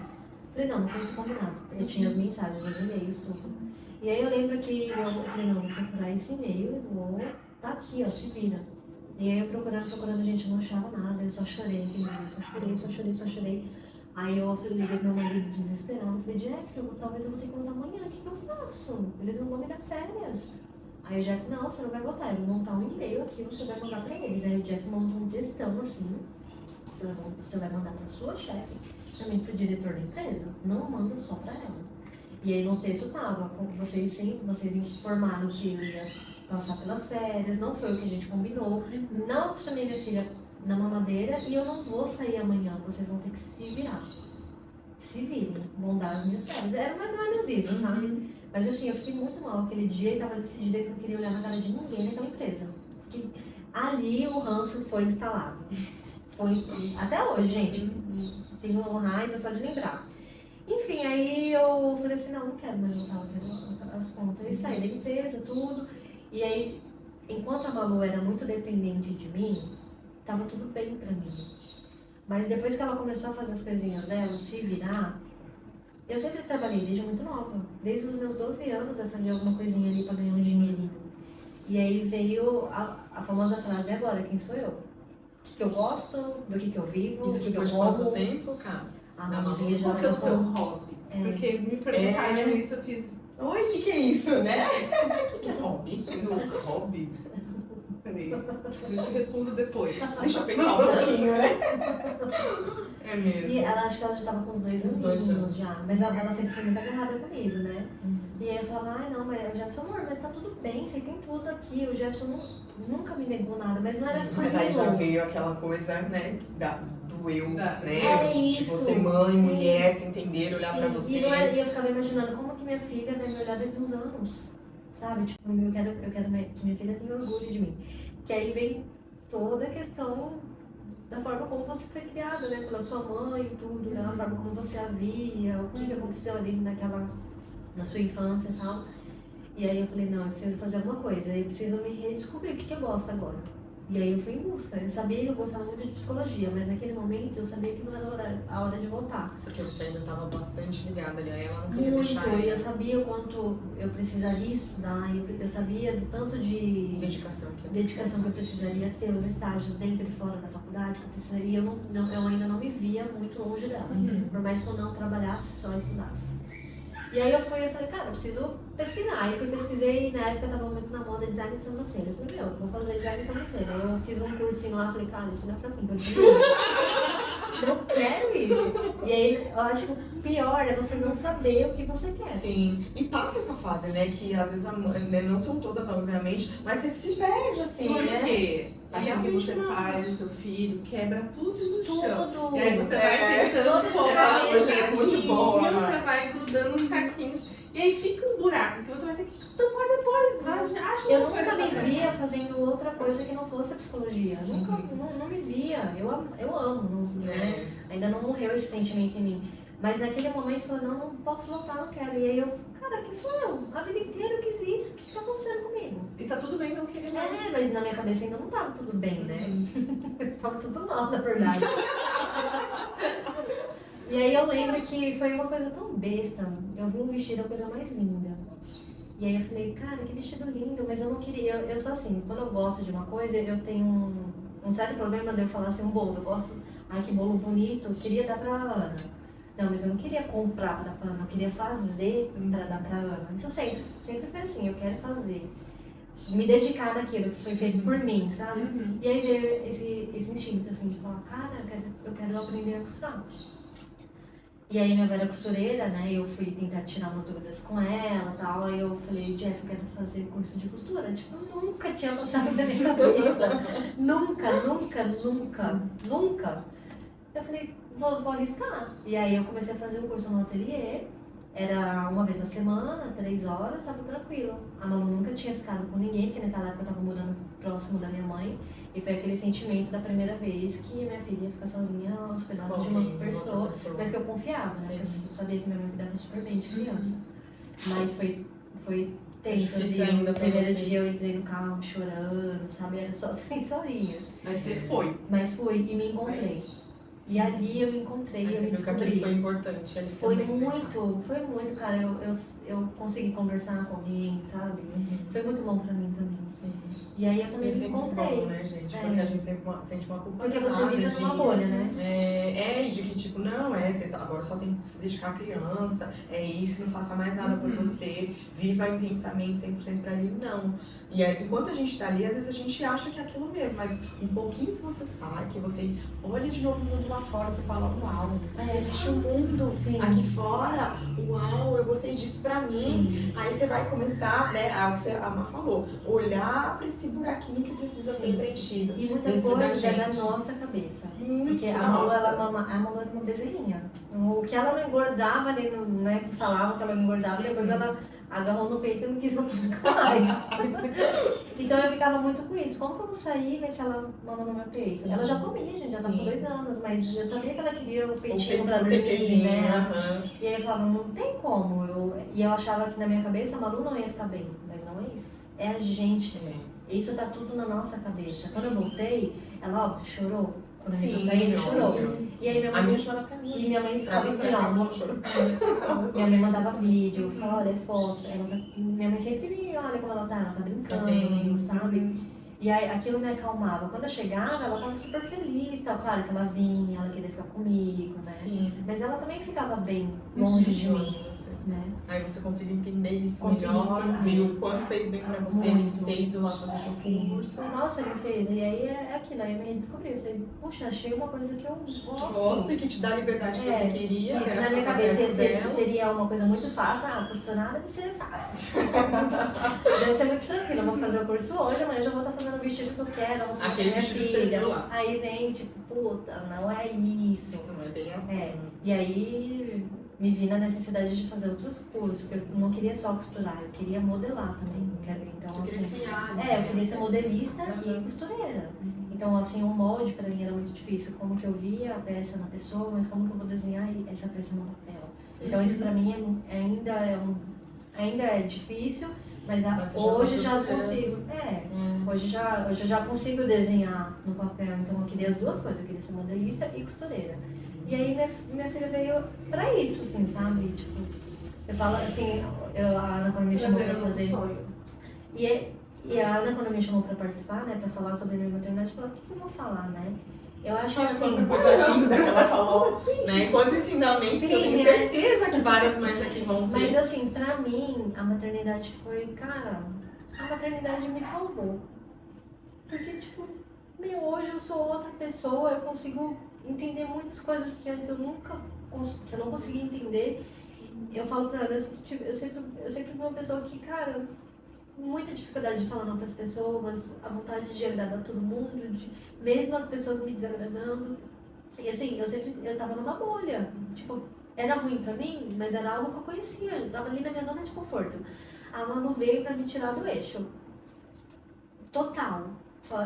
Falei, não foi isso combinado. Eu tinha as mensagens, os e-mails, tudo. E aí eu lembro que eu falei, não, vou procurar esse e-mail e vou... Tá aqui, ó, se vira. E aí eu procurando, gente, não achava nada, eu só chorei aquele dia, só chorei. Aí eu liguei pro meu marido desesperado, falei, Jeff, talvez eu vou ter que voltar amanhã, o que eu faço? Eles não vão me dar férias. Aí o Jeff, não, você não vai voltar, eu vou montar um e-mail aqui, você vai mandar pra eles. Aí o Jeff montou um textão assim, você vai mandar pra sua chefe, também pro diretor da empresa, não manda só pra ela. E aí no texto tava, vocês informaram que eu ia passar pelas férias, não foi o que a gente combinou, não acostumei minha filha na mamadeira e eu não vou sair amanhã, vocês vão ter que se virar. Se virem, vão dar as minhas férias. Era mais ou menos isso, sabe? Mas assim, eu fiquei muito mal aquele dia e tava decidida que eu não queria olhar na cara de ninguém naquela empresa. Ali o ranço foi instalado. Até hoje, gente. Tenho raiva só de lembrar. Enfim, aí eu falei assim, não quero mais voltar, eu quero as contas. E saí da empresa, tudo. E aí, enquanto a Malu era muito dependente de mim, tava tudo bem pra mim. Mas depois que ela começou a fazer as coisinhas dela, se virar, eu sempre trabalhei desde muito nova. Desde os meus 12 anos eu fazia alguma coisinha ali pra ganhar um dinheirinho. E aí veio a famosa frase, agora, quem sou eu? O que eu gosto, do que eu vivo, Isso o que eu depois de quanto como. tempo, cara? A Maluzinha já Qual que é o seu gostou. hobby? Porque me perguntaram isso, eu fiz... Oi, o que é isso, né? O que é hobby? Hobby? Peraí, eu te respondo depois. Deixa eu pensar um pouquinho, né? É mesmo. E ela, acho que ela já tava com uns 2 Uns 2 aninhos anos. já. Mas ela sempre foi muito agarrada comigo, né? E E aí eu falava, ai não, mas o Jefferson, amor, mas tá tudo bem, você tem tudo aqui. O Jefferson nunca me negou nada, mas não era Sim, por mas aí já isso. veio aquela coisa, né, do eu, Da- né? É De isso, você, mãe, sim. mulher, se entender, olhar Sim, pra você. E, não é, e eu ficava imaginando como que minha filha vai me olhar daqui uns anos, sabe? Tipo, eu quero que minha filha tenha orgulho de mim. Que aí vem toda a questão da forma como você foi criada, né? Pela sua mãe e tudo, né? A forma como você a via, o que aconteceu ali na sua infância e tal. E aí eu falei, não, eu preciso fazer alguma coisa, eu preciso me redescobrir o que eu gosto agora. E aí eu fui em busca. Eu sabia que eu gostava muito de psicologia, mas naquele momento eu sabia que não era a hora de voltar. Porque você ainda estava bastante ligada ali, aí ela não queria Muito, deixar. e eu sabia o quanto eu precisaria estudar, eu sabia do tanto de Dedicação aqui. dedicação que eu precisaria ter, os estágios dentro e fora da faculdade que eu precisaria. Eu ainda não me via muito longe dela, por mais que eu não trabalhasse, só estudasse. E aí eu falei, cara, eu preciso pesquisar. Aí eu pesquisei, na época eu tava muito na moda design de sobrancelha. Eu falei, eu vou fazer design de sobrancelha. Aí eu fiz um cursinho lá, falei, cara, isso não é pra mim, eu quero isso. E aí eu acho que o pior é você não saber o que você quer. Sim, e passa essa fase, né, que às vezes, né, não são todas, obviamente, mas você se perde, assim, Por né? quê? Assim que Realmente você não. para o seu filho, quebra tudo no chão. Tudo. E aí você vai tentando Todas colocar essas os coisas é muito boa. caquinhos, você vai grudando os caquinhos. E aí fica um buraco que você vai ter que tampar depois. Acha Eu uma coisa nunca me pra via tampar. fazendo outra coisa que não fosse a psicologia. Nunca, não me via. Eu amo, né? Ainda não morreu esse sentimento em mim. Mas naquele momento eu falei, não posso voltar, não quero. E aí eu, cara, que sou eu? A vida inteira eu quis isso. O que tá acontecendo comigo? E tá tudo bem não querer mais. É, mas na minha cabeça ainda não tava tudo bem, né? Tava tudo mal, na verdade. E aí eu lembro que foi uma coisa tão besta. Eu vi um vestido, a coisa mais linda. E aí eu falei, cara, que vestido lindo, mas eu não queria. Eu sou assim, quando eu gosto de uma coisa, eu tenho um sério problema de eu falar assim, um bolo. Eu gosto, ai que bolo bonito, eu queria dar pra Ana. Não, mas eu não queria comprar pra dar pra Ana, eu queria fazer pra dar pra Ana. Isso sempre foi assim, eu quero fazer. Me dedicar naquilo que foi feito por mim, sabe? E aí veio esse instinto, assim, de falar, cara, eu quero aprender a costurar. E aí minha avó era costureira, né, eu fui tentar tirar umas dúvidas com ela e tal, aí eu falei, Jeff, eu quero fazer curso de costura. Tipo, nunca tinha passado da minha cabeça. Nunca. Eu falei, vou arriscar. E aí eu comecei a fazer um curso no ateliê, era uma vez na semana, 3 horas, tava tranquilo. A Malu nunca tinha ficado com ninguém, porque naquela época eu tava morando próximo da minha mãe. E foi aquele sentimento da primeira vez que minha filha ia ficar sozinha hospedada de uma pessoa, mas que eu confiava, né? Porque eu sabia que minha mãe cuidava super bem de criança. Mas foi tenso, difícil assim. ainda No pra primeiro você. dia eu entrei no carro chorando, sabe? Era só 3 horinhas. Mas você foi. Mas fui e me encontrei. E ali eu me encontrei, Mas eu você me viu que aquilo descobri. foi importante ali Foi também, né? muito, cara. Eu consegui conversar com alguém, sabe? Foi muito bom pra mim também. Sim. E aí eu E também é me sempre encontrei. bom, né, gente? É. Porque a gente sempre sente uma culpa. Porque você vive numa bolha, né? E de que, tipo, não, você agora só tem que se dedicar à criança, é isso, não faça mais nada por você, viva intensamente, 100% pra ali, não. E aí, enquanto a gente tá ali, às vezes a gente acha que é aquilo mesmo, mas um pouquinho que você sai, que você olha de novo o mundo lá fora, você fala, uau, existe um mundo Sim. aqui fora, uau, eu gostei disso pra mim. Sim. Aí você vai começar, né, a Má falou, olhar pra esse buraquinho que precisa ser Sim. preenchido. E muitas Dentro da coisas é da gente. nossa cabeça. Muito, Porque a Malu, a Malu era uma bezerrinha. O que ela não engordava ali, né, que falavam que ela não engordava, depois ela agarrou no peito e não quis voltar nunca mais. Então eu ficava muito com isso. Como que eu vou sair e ver se ela mama no meu peito? Sim. Ela já comia, gente, já tava com Sim. 2 anos, mas eu sabia que ela queria o peitinho peito pra do dormir, bebezinho, né? aham. E aí eu falava, não tem como. E eu achava que na minha cabeça a Malu não ia ficar bem. Mas não é isso. É a gente. Isso tá tudo na nossa cabeça. Quando eu voltei, ela, óbvio, chorou. Quando a gente Sim, saiu, chorou. óbvio. E aí minha A minha mãe, chora até hoje. e minha mãe Pra ficava mim, assim, pra ó. mim, ela chorou. Minha mãe mandava vídeo, falava, olha, foto. Minha mãe sempre me olha como ela tá brincando, bem. sabe? E aí aquilo me acalmava. Quando eu chegava, ela tava super feliz, tal. Claro que ela vinha, ela queria ficar comigo, né? Sim. Mas ela também ficava bem longe de mim. né? Aí você conseguiu entender isso Consegui melhor, entender. viu o quanto fez bem pra você Muito. ter ido lá fazer o Sim. curso. Nossa, ele fez. E aí é aquilo, aí eu me redescobri. Eu falei, puxa, achei uma coisa que eu Gosto e que te dá a liberdade que você queria. Isso, né, na minha ficar cabeça perto dela. seria uma coisa muito fácil. Ah, costurar deve ser fácil. Deve ser muito tranquilo. Eu vou fazer o curso hoje, amanhã eu já vou estar fazendo o vestido que eu quero, a roupa Aquele da minha vestido que você viu filha. lá. Aí vem, tipo, puta, não é isso. Não é bem assim. É, e aí me vi na necessidade de fazer outros cursos, porque eu não queria só costurar, eu queria modelar também. Então, Você assim, queria criar, eu queria ser modelista e Uhum. costureira. Então, assim, o molde pra mim era muito difícil. Como que eu via a peça na pessoa, mas como que eu vou desenhar essa peça no papel? Sim. Então, isso pra mim ainda é difícil, mas Mas você já hoje tá já procurando. consigo. Hoje eu já consigo desenhar no papel. Então, eu queria as duas coisas. Eu queria ser modelista e costureira. E aí, minha filha veio pra isso, assim, sabe? Tipo, eu falo assim, a Ana quando me chamou pra Prazer é um fazer... sonho. E a Ana, quando me chamou pra participar, né, pra falar sobre a minha maternidade, falou, o que eu vou falar, né? Eu acho que Olha assim... quanta coisa linda que ela falou, né? Quantos ensinamentos que eu Sim, tenho né? certeza que várias mães aqui vão ter. Mas assim, pra mim, a maternidade foi, cara, a maternidade me salvou. Porque, tipo, hoje eu sou outra pessoa, eu consigo entender muitas coisas que antes eu não conseguia entender. Eu falo pra ela, eu sempre fui uma pessoa que, cara, muita dificuldade de falar não pras pessoas, a vontade de agradar todo mundo, mesmo as pessoas me desagradando. E assim, eu tava numa bolha. Tipo, era ruim pra mim, mas era algo que eu conhecia, eu tava ali na minha zona de conforto. A Manu veio pra me tirar do eixo. Total.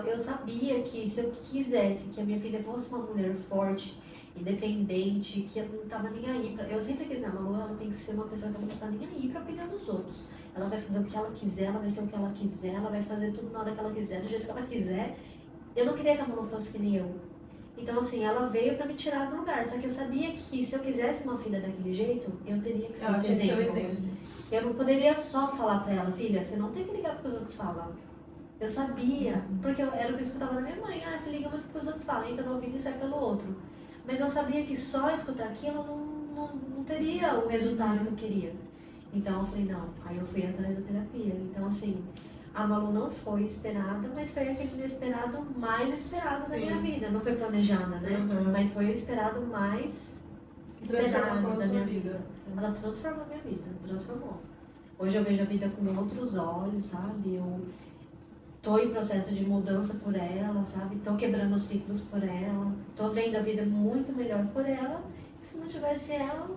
Eu sabia que se eu quisesse que a minha filha fosse uma mulher forte, independente, que eu não tava nem aí pra... Eu sempre quis, a Manu, ela tem que ser uma pessoa que não tá nem aí pra opinião dos outros. Ela vai fazer o que ela quiser, ela vai ser o que ela quiser, ela vai fazer tudo na hora que ela quiser, do jeito que ela quiser. Eu não queria que a Manu fosse que nem eu. Então, assim, ela veio pra me tirar do lugar. Só que eu sabia que se eu quisesse uma filha daquele jeito, eu teria que ser Ela esse tinha que ter um exemplo. exemplo. Eu não poderia só falar pra ela, filha, você não tem que ligar pro que os outros falam. Eu sabia, porque era o que eu escutava da minha mãe. Ah, você liga muito pro que os outros falam, entra no ouvido e sai pelo outro. Mas eu sabia que só escutar aquilo não teria o resultado que eu queria. Então eu falei, não. Aí eu fui atrás da terapia. Então, assim, a Malu não foi esperada, mas foi aquele inesperado mais esperado da minha vida. Não foi planejada, né? Uhum. Mas foi o esperado mais esperado Transformação da da minha sua vida. vida. Ela transformou a minha vida, transformou. Hoje eu vejo a vida com outros olhos, sabe? Eu tô em processo de mudança por ela, sabe? Tô quebrando ciclos por ela. Tô vendo a vida muito melhor por ela. Se não tivesse ela,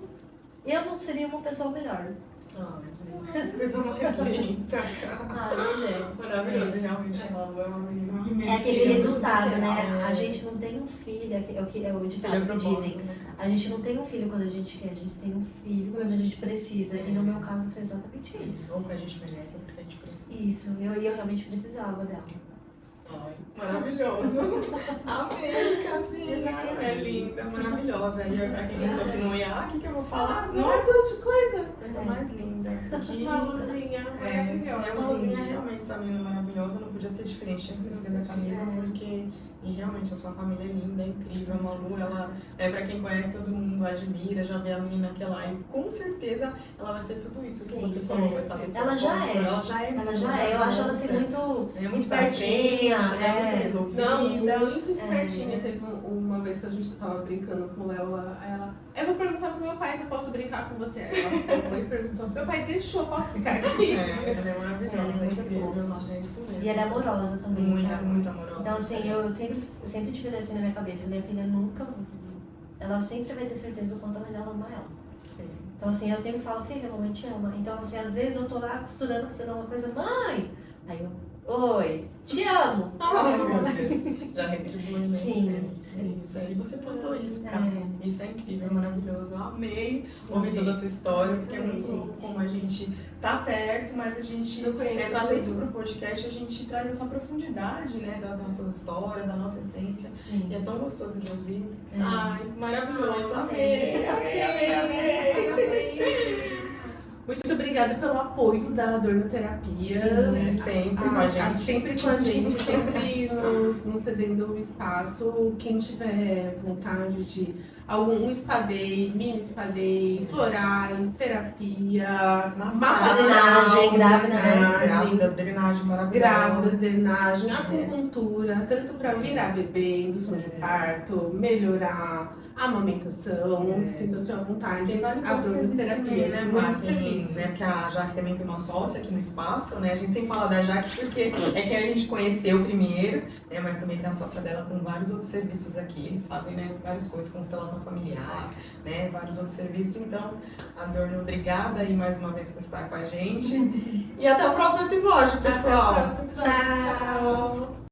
eu não seria uma pessoa melhor. Ai, que coisa mais linda, cara. Ah, mas é. Maravilhoso, realmente a Malu é uma menina. É aquele resultado, especial, né? A gente não tem um filho, é o ditado que dizem. A gente não tem um filho quando a gente quer, a gente tem um filho quando a gente precisa. E no meu caso foi exatamente isso. Ou que a gente merece, é porque a gente precisa. Isso, eu realmente precisava dela. Ai, maravilhoso. Amei, casinha. É linda, maravilhosa. E pra quem pensou que não ia, o que eu vou falar? Não é tanta coisa. Coisa mais linda. Que... Uma luzinha maravilhosa. É uma luzinha realmente, essa menina maravilhosa, não podia ser diferente, tinha que ser filha da Camila, porque realmente a sua família é linda, é incrível. A Malu, ela, pra quem conhece, todo mundo admira, já vê a menina que ela é, e com certeza ela vai ser tudo isso que você falou, vai saber sua Ela já forte, é. Ela já é. Ela já é, eu acho ela assim muito muito pra espertinha, frente, né, muito resolvida. Não, muito espertinha. Teve uma vez que a gente tava brincando com o Léo, ela... Eu vou perguntar pro meu pai se eu posso brincar com você. Aí ela foi e perguntou, meu pai deixou, posso ficar aqui? Ela é maravilhosa, Ela é muito incrível, fofa. é isso mesmo. E ela é amorosa também, Muito, sabe? muito amorosa. Então assim, eu sempre tive assim na minha cabeça, minha filha nunca, ela sempre vai ter certeza o quanto a mãe dela ama ela. Sim. Então assim, eu sempre falo, filha, a mamãe te ama. Então assim, às vezes eu tô lá costurando, fazendo alguma coisa, mãe! Aí eu, oi, te amo! Ai, meu Deus. Já retribui, né? Sim, sim. Isso aí, você plantou isso, cara. É. Isso é incrível, é maravilhoso. Eu amei Sim. ouvir toda essa história, porque é muito louco como a gente tá perto, mas a gente Não conhece trazer tudo. isso pro podcast, a gente traz essa profundidade, né, das nossas histórias, da nossa essência. Sim. E é tão gostoso de ouvir. É. Ai, maravilhoso. Ai, Amei. Muito obrigada pelo apoio da Dornoterapias. Sim, sempre com a gente. Sempre com a gente, sempre nos cedendo o espaço. Quem tiver vontade de algum spa day, mini spa day, florais, terapia, Massagem, grávida, né? Grávidas, drenagem maravilhosa. Grávidas, drenagem, acupuntura, tanto para virar bebê, indução de parto, melhorar a amamentação, sinta-se à vontade, Tem vários outros serviços também, terapias, né, muitos Marta? serviços. Né, porque a Jaque também tem uma sócia aqui no espaço, né? A gente sempre fala da Jaque porque é que a gente conheceu primeiro, né? Mas também tem a sócia dela com vários outros serviços aqui. Eles fazem, né, várias coisas, constelação familiar, né? Vários outros serviços. Então, Adorno, obrigada aí mais uma vez por estar com a gente. E até o próximo episódio, pessoal. Até o próximo episódio. Tchau. Tchau.